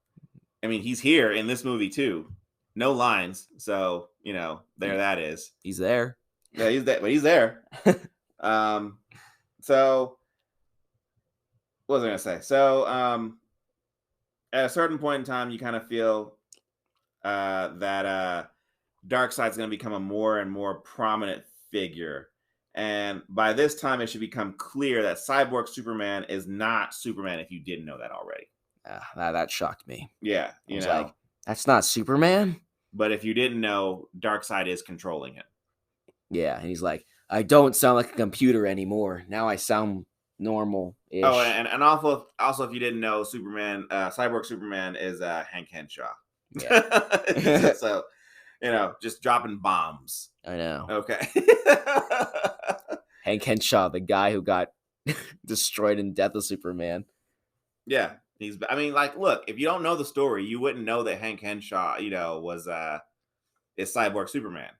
I mean, he's here in this movie too. No lines, so that is. He's there. Yeah, he's there, but he's there. So what was I gonna say? So at a certain point in time, you kind of feel that Darkseid's gonna become a more and more prominent figure. And by this time, it should become clear that Cyborg Superman is not Superman if you didn't know that already. That shocked me. Yeah, like, that's not Superman? But if you didn't know, Darkseid is controlling him. Yeah, and he's like, I don't sound like a computer anymore. Now I sound normal-ish. Oh, and also if you didn't know, Superman, Cyborg Superman is Hank Henshaw. Yeah. So just dropping bombs. I know. Okay. Hank Henshaw, the guy who got destroyed in Death of Superman. Yeah, I mean, like, look, if you don't know the story, you wouldn't know that Hank Henshaw, is Cyborg Superman.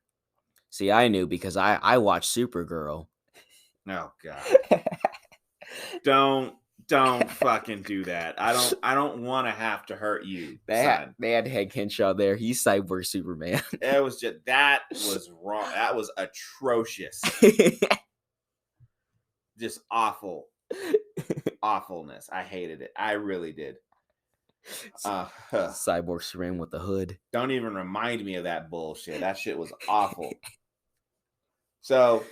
See, I knew because I watched Supergirl. Oh God. Don't fucking do that. I don't want to have to hurt you, son. They had Hank Henshaw there. He's Cyborg Superman. That was wrong. That was atrocious. Just awful. Awfulness. I hated it. I really did. Cyborg Superman with the hood. Don't even remind me of that bullshit. That shit was awful. So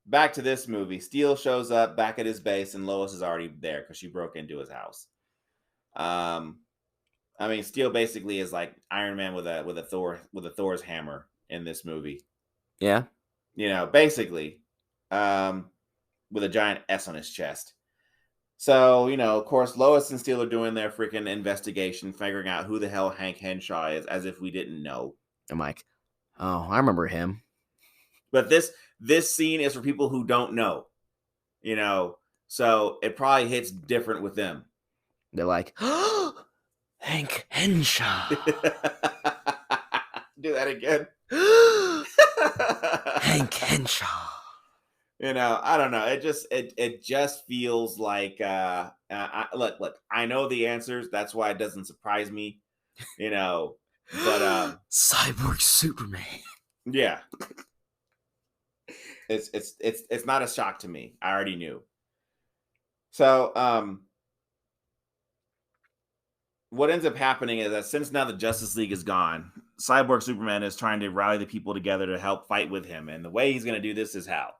back to this movie. Steel shows up back at his base, and Lois is already there because she broke into his house. I mean, Steel basically is like Iron Man with a Thor's hammer in this movie. Yeah. Basically, with a giant S on his chest. So, of course, Lois and Steel are doing their freaking investigation, figuring out who the hell Hank Henshaw is, as if we didn't know. I'm like, oh, I remember him. But this scene is for people who don't know, so it probably hits different with them. They're like, oh, Hank Henshaw. Do that again. Hank Henshaw. I don't know. It just feels like look, I know the answers. That's why it doesn't surprise me, but Cyborg Superman. Yeah. It's not a shock to me. I already knew. So what ends up happening is that since now the Justice League is gone, Cyborg Superman is trying to rally the people together to help fight with him. And the way he's going to do this is how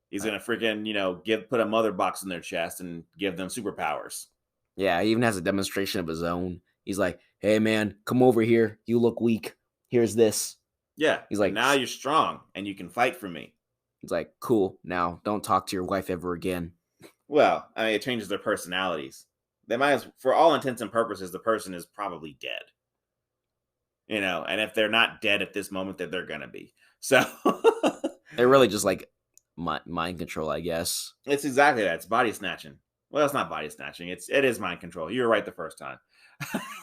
he's going to freaking, put a mother box in their chest and give them superpowers. Yeah, he even has a demonstration of his own. He's like, hey, man, come over here. You look weak. Here's this. Yeah. He's like, now you're strong and you can fight for me. He's like, cool. Now don't talk to your wife ever again. Well, I mean, it changes their personalities. They might as, for all intents and purposes, the person is probably dead. And if they're not dead at this moment, then they're going to be. So they're really just like mind control, I guess. It's exactly that. It's body snatching. Well, it's not body snatching. It is mind control. You were right the first time.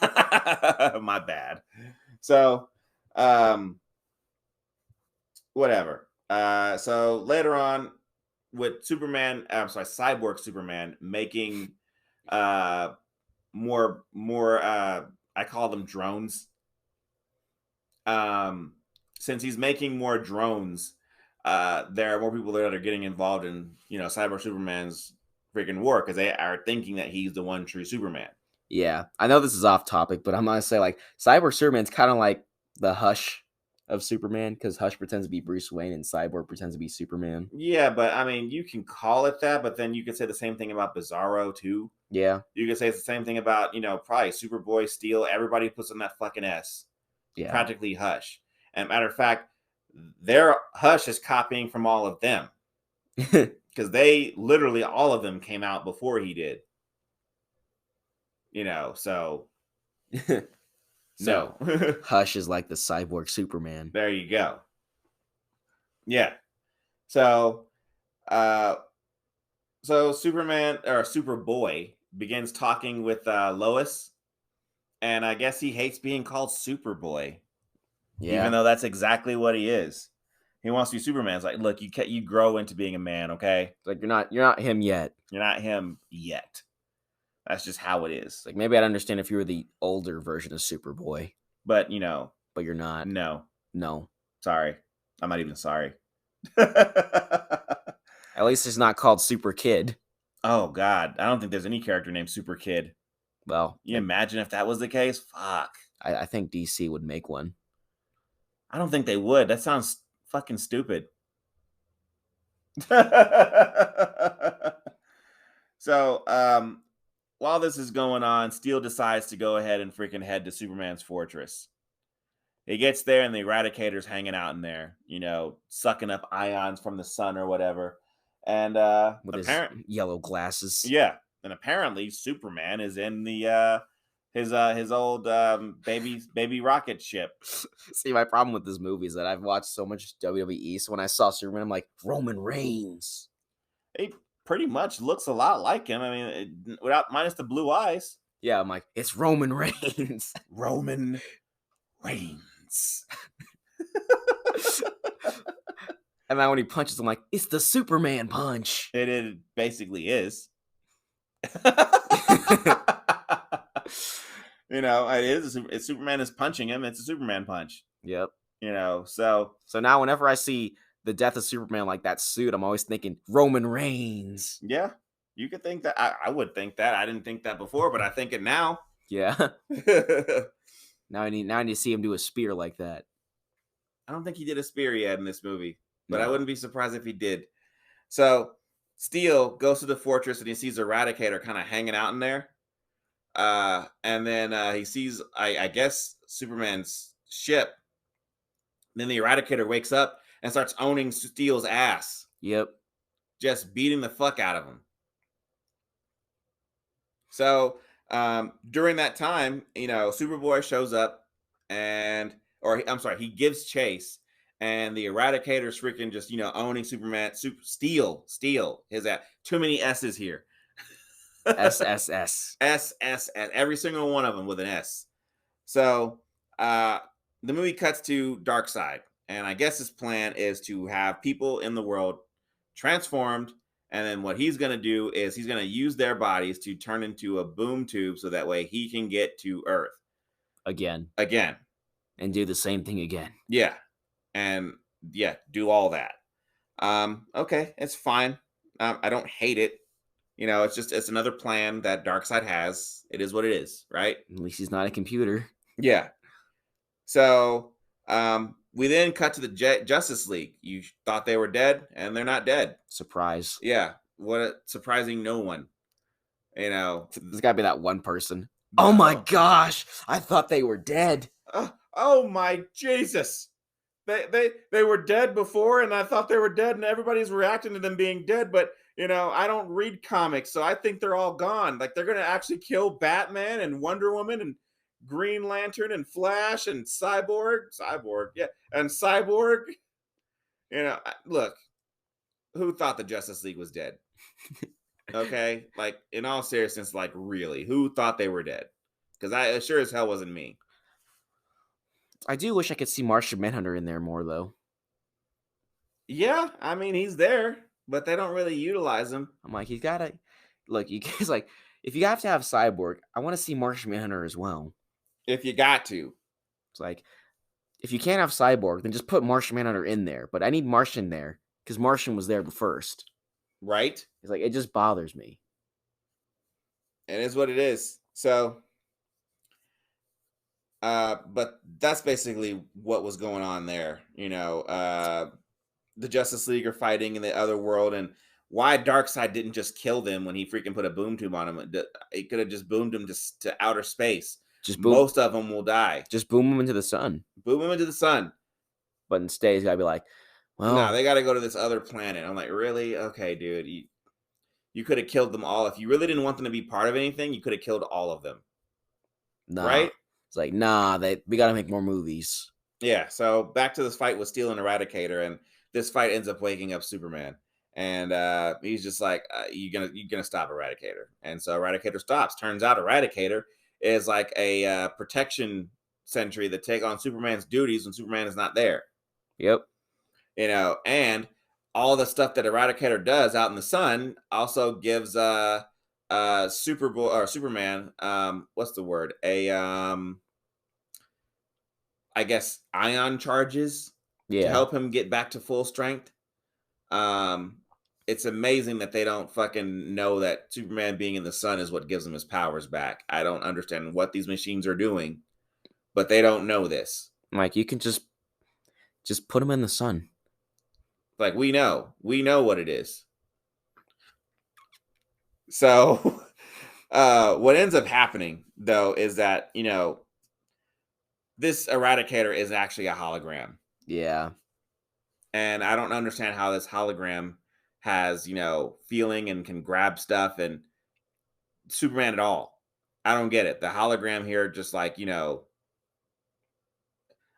My bad. So, whatever. So later on, with Cyborg Superman making more I call them drones. Since he's making more drones, there are more people that are getting involved in Cyborg Superman's freaking war because they are thinking that he's the one true Superman. Yeah, I know this is off topic, but I'm gonna say like Cyborg Superman's kind of like the Hush of Superman because Hush pretends to be Bruce Wayne and Cyborg pretends to be Superman. Yeah, but I mean, you can call it that, but then you could say the same thing about Bizarro too. Yeah, you could say it's the same thing about probably Superboy, Steel. Everybody puts on that fucking S. Yeah, practically Hush. And matter of fact, their Hush is copying from all of them because they literally all of them came out before he did. So no. Hush is like the Cyborg Superman. There you go. Yeah. So Superman or Superboy begins talking with Lois, and I guess he hates being called Superboy. Yeah. Even though that's exactly what he is. He wants to be Superman. It's like, look, you grow into being a man, okay? It's like you're not him yet. You're not him yet. That's just how it is. Like maybe I'd understand if you were the older version of Superboy. But But you're not. No. Sorry. I'm not even sorry. At least it's not called Super Kid. Oh God. I don't think there's any character named Super Kid. Well, you imagine if that was the case? Fuck. I think DC would make one. I don't think they would. That sounds fucking stupid. So, while this is going on, Steel decides to go ahead and freaking head to Superman's fortress. He gets there and the Eradicator's hanging out in there, sucking up ions from the sun or whatever. And with his yellow glasses. yeah, and apparently Superman is in his old baby rocket ship. See, my problem with this movie is that I've watched so much WWE, so when I saw Superman, I'm like, Roman Reigns. He pretty much looks a lot like him. I mean, without minus the blue eyes. Yeah, I'm like, it's Roman Reigns. Roman Reigns. And then when he punches, I'm like, it's the Superman punch. It basically is. It's Superman is punching him. It's a Superman punch. Yep. So now whenever I see the death of Superman like that suit, I'm always thinking Roman Reigns. Yeah, you could think that. I would think that. I didn't think that before, but I think it now. Yeah. Now I need to see him do a spear like that. I don't think he did a spear yet in this movie, but I wouldn't be surprised if he did. So Steel goes to the fortress and he sees Eradicator kind of hanging out in there. And then he sees, I guess, Superman's ship. Then the Eradicator wakes up and starts owning Steel's ass. Yep. Just beating the fuck out of him. So during that time, Superboy shows up he gives chase, and the Eradicator's freaking just, owning Superman. Steel his ass. Too many S's here. SSS. SSS. Every single one of them with an S. So the movie cuts to Darkseid, and I guess his plan is to have people in the world transformed, and then what he's going to do is he's going to use their bodies to turn into a boom tube so that way he can get to Earth. Again. And do the same thing again. Yeah. And yeah, do all that. Okay, it's fine. I don't hate it. It's another plan that Darkseid has. It is what it is, right? At least he's not a computer. Yeah. So we then cut to the Justice League. You thought they were dead, and they're not dead. Surprise. Yeah. Surprising no one. There's got to be that one person. No. Oh my gosh. I thought they were dead. Oh my Jesus. They were dead before, and I thought they were dead, and everybody's reacting to them being dead, but I don't read comics, so I think they're all gone. Like, they're gonna actually kill Batman and Wonder Woman and Green Lantern and Flash and Cyborg, yeah, and Cyborg. Look, who thought the Justice League was dead? Okay, like, in all seriousness, like, really, who thought they were dead? Because I sure as hell wasn't me. I do wish I could see Martian Manhunter in there more, though. Yeah, I mean, he's there, but they don't really utilize him. I'm like, he's got to... Look, you guys, like, if you have to have Cyborg, I want to see Martian Manhunter as well. If you got to. It's like, if you can't have Cyborg, then just put Martian Manhunter in there. But I need Martian there, because Martian was there first. Right? It's like, it just bothers me. It is what it is. So... but that's basically what was going on there. The Justice League are fighting in the other world, and why Darkseid didn't just kill them when he freaking put a boom tube on him. It could have just boomed them to outer space. Just boom. Most of them will die. Just boom them into the sun. Boom them into the sun. But instead, he's got to be like, well... No, they got to go to this other planet. I'm like, really? Okay, dude. You could have killed them all. If you really didn't want them to be part of anything, you could have killed all of them. Nah. Right? It's like, nah, we got to make more movies. Yeah, so back to this fight with Steel and Eradicator, and this fight ends up waking up Superman. And he's just like, you gonna stop Eradicator. And so Eradicator stops. Turns out Eradicator is like a protection sentry that take on Superman's duties when Superman is not there. Yep. And all the stuff that Eradicator does out in the sun also gives Superboy or Superman, what's the word? I guess ion charges to help him get back to full strength. It's amazing that they don't fucking know that Superman being in the sun is what gives him his powers back. I don't understand what these machines are doing, but they don't know this. Like, you can just put him in the sun. Like, we know what it is. So, what ends up happening, though, is that, this Eradicator is actually a hologram. Yeah. And I don't understand how this hologram has, feeling and can grab stuff and Superman at all. I don't get it. The hologram here, just like, a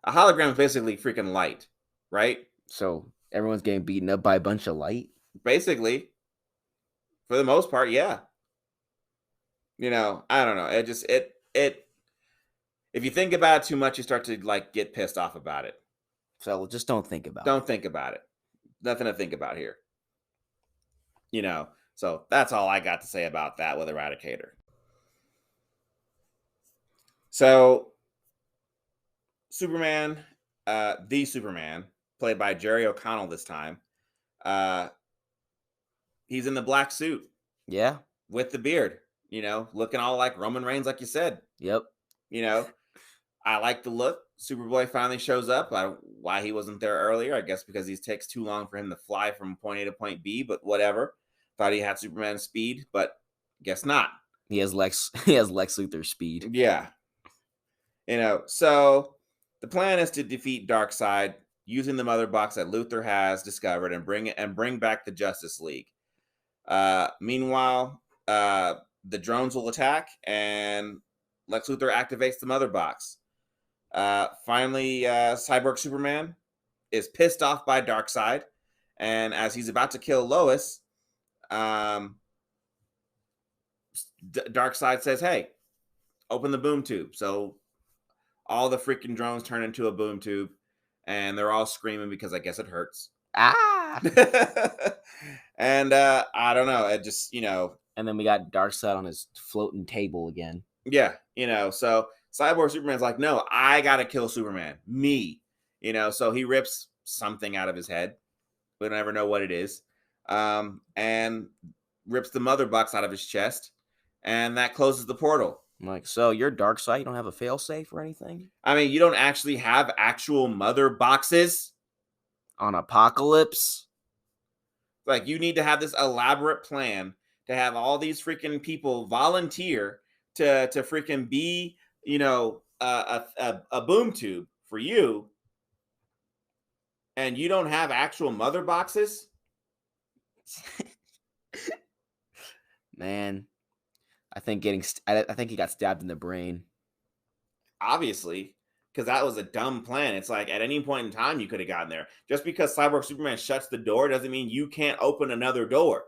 hologram is basically freaking light, right? So everyone's getting beaten up by a bunch of light. Basically, for the most part, yeah. I don't know. If you think about it too much, you start to like get pissed off about it. So just don't think about it. Don't think about it. Nothing to think about here. So that's all I got to say about that with Eradicator. So Superman, the Superman, played by Jerry O'Connell this time, he's in the black suit. Yeah. With the beard, looking all like Roman Reigns, like you said. Yep. I like the look. Superboy finally shows up. Why he wasn't there earlier, I guess because it takes too long for him to fly from point A to point B, but whatever. Thought he had Superman speed, but guess not. He has Lex Luthor speed. Yeah. So the plan is to defeat Darkseid using the mother box that Luthor has discovered and bring back the Justice League. Meanwhile, the drones will attack and Lex Luthor activates the mother box. Finally, Cyborg Superman is pissed off by Darkseid, and as he's about to kill Lois, Darkseid says, "Hey, open the boom tube." So all the freaking drones turn into a boom tube, and they're all screaming because I guess it hurts. Ah! And I don't know. It just, And then we got Darkseid on his floating table again. Yeah, so Cyborg Superman's like, no, I gotta kill Superman. Me. So he rips something out of his head. We don't ever know what it is. And rips the mother box out of his chest. And that closes the portal. I'm like, so you're Darkseid? You don't have a failsafe or anything? I mean, you don't actually have actual mother boxes? On Apocalypse? Like, you need to have this elaborate plan to have all these freaking people volunteer to freaking be, a boom tube for you, and you don't have actual mother boxes? Man, I think he got stabbed in the brain. Obviously, because that was a dumb plan. It's like at any point in time you could have gotten there. Just because Cyborg Superman shuts the door doesn't mean you can't open another door.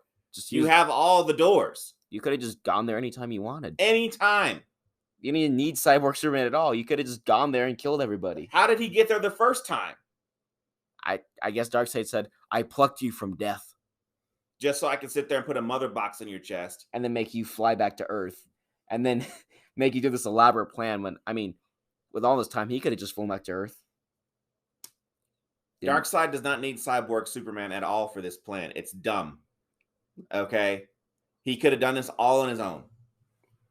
You have all the doors. You could have just gone there anytime you wanted. Anytime. You didn't even need Cyborg Superman at all. You could have just gone there and killed everybody. How did he get there the first time? I guess Darkseid said, I plucked you from death. Just so I can sit there and put a mother box in your chest. And then make you fly back to Earth. And then make you do this elaborate plan when, with all this time, he could have just flown back to Earth. Darkseid does not need Cyborg Superman at all for this plan. It's dumb. Okay? He could have done this all on his own.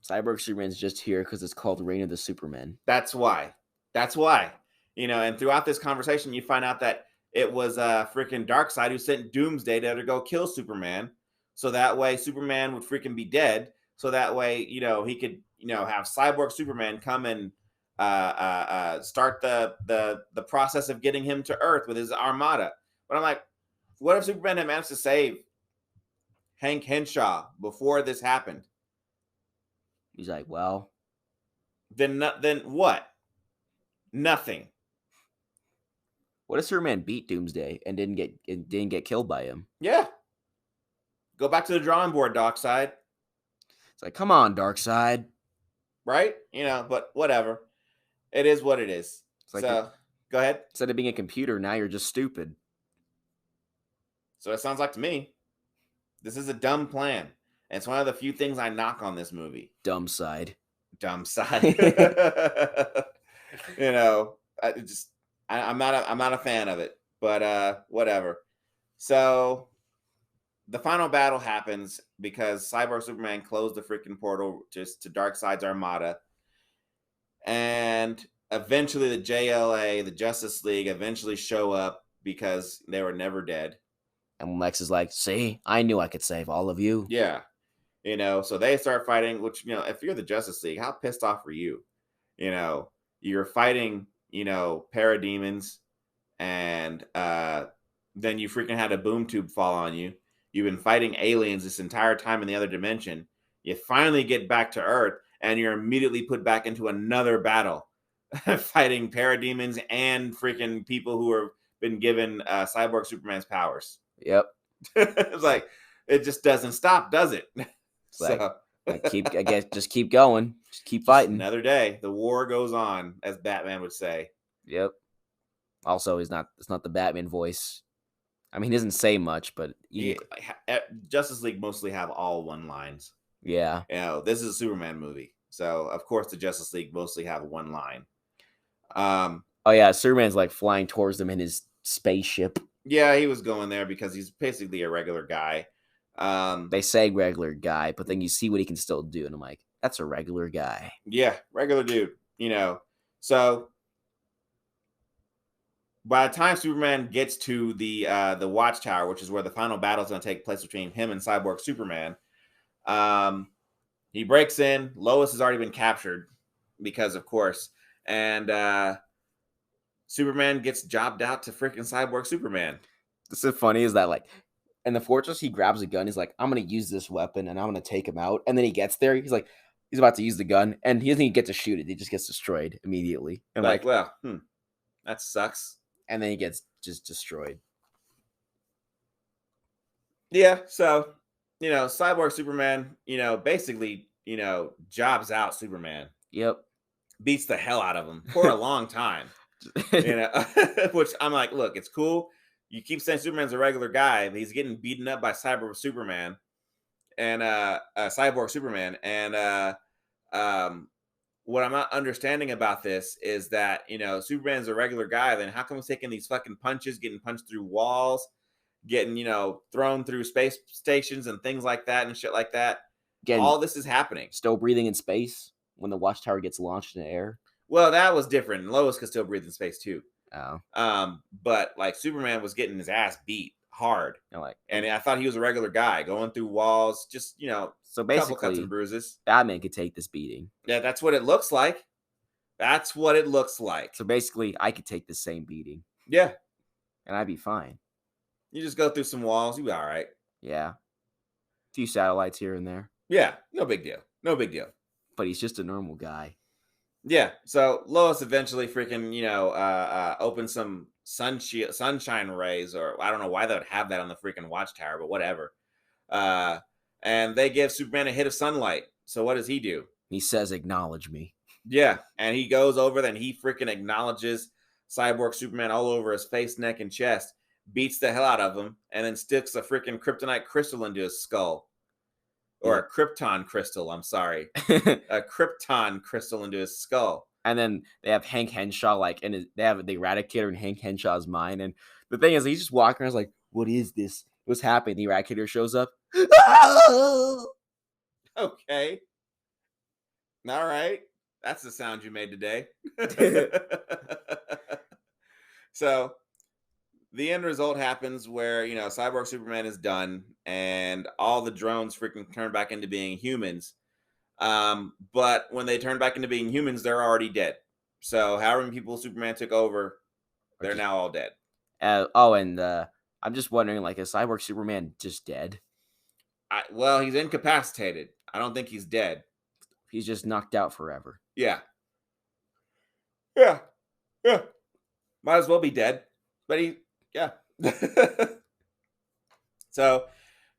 Cyborg Superman's just here because it's called Reign of the Supermen. That's why. And throughout this conversation, you find out that it was freaking Darkseid who sent Doomsday to go kill Superman. So that way Superman would freaking be dead. So that way, he could, have Cyborg Superman come and start the process of getting him to Earth with his armada. But I'm like, what if Superman had managed to save Hank Henshaw before this happened? He's like, well, then what? Nothing. What if Superman beat Doomsday and didn't get killed by him? Yeah. Go back to the drawing board, Darkseid. It's like, come on, Darkseid. Right? But whatever. It is what it is. It's like go ahead. Instead of being a computer, now you're just stupid. So it sounds like to me, this is a dumb plan. And it's one of the few things I knock on this movie. Dumb side. I'm not a fan of it, but whatever. So the final battle happens because Cyborg Superman closed the freaking portal just to Darkseid's armada. And eventually the JLA, the Justice League, eventually show up because they were never dead. And Lex is like, see, I knew I could save all of you. Yeah. So they start fighting, which, if you're the Justice League, how pissed off are you? You're fighting parademons, and then you freaking had a boom tube fall on you. You've been fighting aliens this entire time in the other dimension. You finally get back to Earth, and you're immediately put back into another battle, fighting parademons and freaking people who have been given Cyborg Superman's powers. Yep. It's like it just doesn't stop, does it? It's I guess just keep going. Just keep fighting. Another day. The war goes on, as Batman would say. Yep. Also, it's not the Batman voice. I mean, he doesn't say much, but Justice League mostly have all one lines. Yeah. This is a Superman movie, so of course the Justice League mostly have one line. Oh yeah, Superman's like flying towards them in his spaceship. Yeah, he was going there because he's basically a regular guy. They say regular guy, but then you see what he can still do, and I'm like, that's a regular guy. Yeah, regular dude. So by the time Superman gets to the Watchtower, which is where the final battle is going to take place between him and Cyborg Superman, he breaks in. Lois has already been captured because, of course, and Superman gets jobbed out to freaking Cyborg Superman. What's so funny is that, like, in the fortress, he grabs a gun. He's like, I'm going to use this weapon, and I'm going to take him out. And then he gets there. He's like, he's about to use the gun, and he doesn't even get to shoot it. He just gets destroyed immediately. And well, that sucks. And then he gets just destroyed. Yeah, so, Cyborg Superman, basically, jobs out Superman. Yep. Beats the hell out of him for a long time. Which I'm like, look, it's cool. You keep saying Superman's a regular guy, but he's getting beaten up by Cyborg Superman and Cyborg Superman. And what I'm not understanding about this is that, Superman's a regular guy. Then how come he's taking these fucking punches, getting punched through walls, getting, thrown through space stations and things like that and shit like that? Again, all this is happening. Still breathing in space when the Watchtower gets launched in the air. Well, that was different. Lois could still breathe in space too. Oh. But like Superman was getting his ass beat hard. And I thought he was a regular guy going through walls, just, so basically, a couple cuts and bruises. Batman could take this beating. Yeah, that's what it looks like. That's what it looks like. So basically, I could take the same beating. Yeah. And I'd be fine. You just go through some walls, you'll be all right. Yeah. A few satellites here and there. Yeah, no big deal. No big deal. But he's just a normal guy. Yeah, so Lois eventually freaking, opens some sunshine rays, or I don't know why they would have that on the freaking Watchtower, but whatever. And they give Superman a hit of sunlight. So what does he do? He says, acknowledge me. Yeah, and he goes over, then he freaking acknowledges Cyborg Superman all over his face, neck, and chest, beats the hell out of him, and then sticks a freaking kryptonite crystal into his skull. Or a Krypton crystal, I'm sorry. A Krypton crystal into his skull. And then they have Hank Henshaw, they have the Eradicator in Hank Henshaw's mind. And the thing is, he's just walking around, like, what is this? What's happening? The Eradicator shows up. Okay. All right. That's the sound you made today. So the end result happens where, Cyborg Superman is done and all the drones freaking turn back into being humans. But when they turn back into being humans, they're already dead. So however many people Superman took over, they're now all dead. I'm just wondering, is Cyborg Superman just dead? Well, he's incapacitated. I don't think he's dead. He's just knocked out forever. Yeah. Might as well be dead. But yeah. So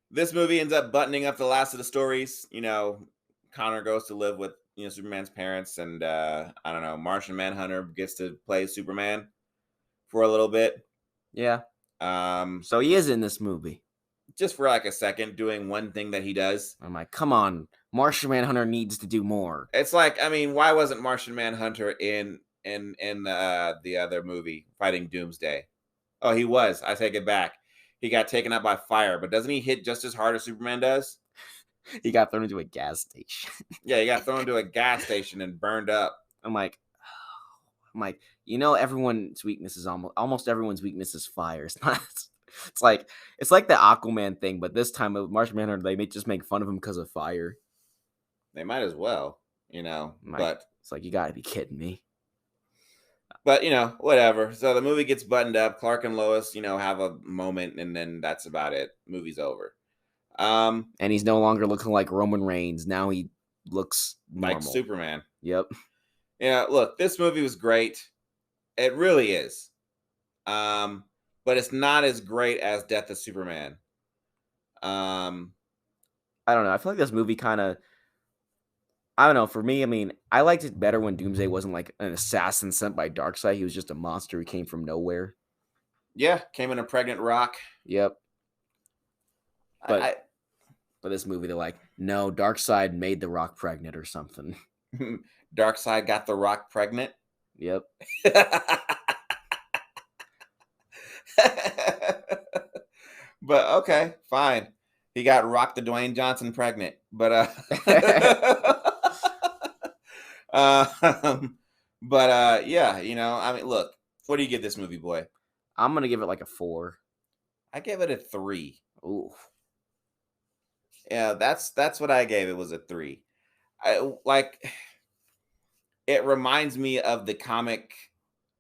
this movie ends up buttoning up the last of the stories. Connor goes to live with, Superman's parents, and I don't know, Martian Manhunter gets to play Superman for a little bit. Yeah. So he is in this movie. Just for a second, doing one thing that he does. I'm like, come on, Martian Manhunter needs to do more. It's like, why wasn't Martian Manhunter in the other movie, Fighting Doomsday? Oh, he was. I take it back. He got taken out by fire, but doesn't he hit just as hard as Superman does? He got thrown into a gas station. Yeah, he got thrown into a gas station and burned up. I'm like, everyone's weakness is almost everyone's weakness is fire. It's not. It's like the Aquaman thing, but this time with Martian Manhunter, they just make fun of him because of fire. They might as well, but it's like, you got to be kidding me. But whatever. So the movie gets buttoned up. Clark and Lois, have a moment, and then that's about it. Movie's over. And he's no longer looking like Roman Reigns. Now he looks normal. Like Superman. Yep. Look, this movie was great. It really is. But it's not as great as Death of Superman. I don't know. I feel like this movie kind of, I don't know. For me, I mean, I liked it better when Doomsday wasn't like an assassin sent by Darkseid. He was just a monster who came from nowhere. Yeah, came in a pregnant rock. Yep. But this movie, they're like, no, Darkseid made the Rock pregnant or something. Darkseid got the Rock pregnant. Yep. But okay, fine. He got Rock the Dwayne Johnson pregnant. But yeah, I mean, look, what do you give this movie, boy? I'm gonna give it like a 4. I gave it a 3. Ooh. Yeah, that's what I gave it, was a 3. It reminds me of the comic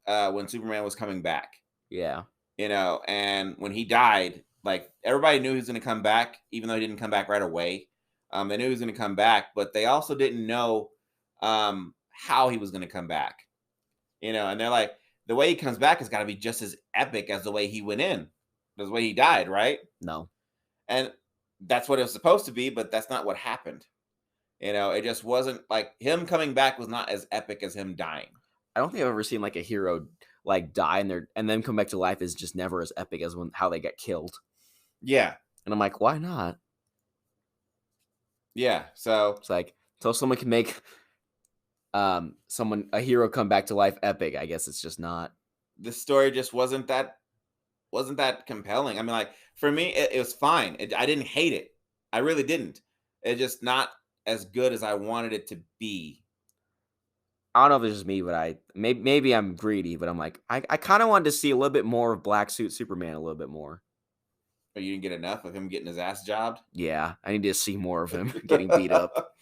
when Superman was coming back. Yeah. And when he died, like, everybody knew he was going to come back, even though he didn't come back right away. They knew he was going to come back, but they also didn't know how he was going to come back. And they're like, the way he comes back has got to be just as epic as the way he went in, the way he died, right? No. And that's what it was supposed to be, but that's not what happened. It just wasn't like him coming back was not as epic as him dying. I don't think I've ever seen like a hero like die and then come back to life is just never as epic as how they get killed. Yeah. And I'm like, why not? Yeah. So it's like, so someone can make a hero come back to life epic. I guess it's just not. The story just wasn't that compelling. I mean, like, for me, it was fine. I didn't hate it. I really didn't. It's just not as good as I wanted it to be. I don't know if it's just me, but maybe I'm greedy, but I'm like, I kind of wanted to see a little bit more of Black Suit Superman, a little bit more. But you didn't get enough of him getting his ass jobbed? Yeah, I need to see more of him getting beat up.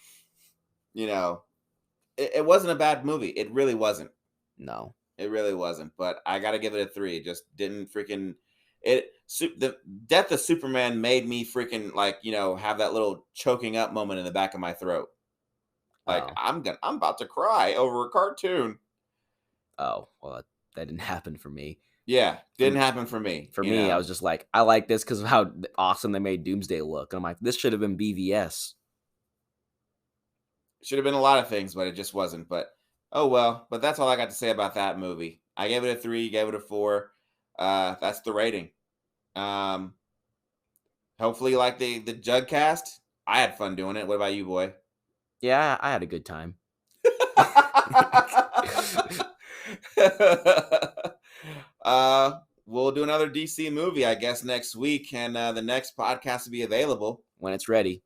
It wasn't a bad movie. It really wasn't. No. It really wasn't. But I got to give it a 3. It just didn't freaking... The Death of Superman made me freaking, like, have that little choking up moment in the back of my throat. Like, I'm about to cry over a cartoon. Oh, well, that didn't happen for me. Yeah, didn't happen for me. For me, I was just like, I like this because of how awesome they made Doomsday look. And I'm like, this should have been BVS. Should have been a lot of things, but it just wasn't. But, oh well. But that's all I got to say about that movie. I gave it a 3, you gave it a 4. That's the rating. Hopefully you like the Juggcast. I had fun doing it. What about you, boy? Yeah, I had a good time. We'll do another DC movie, I guess, next week, and the next podcast will be available when it's ready.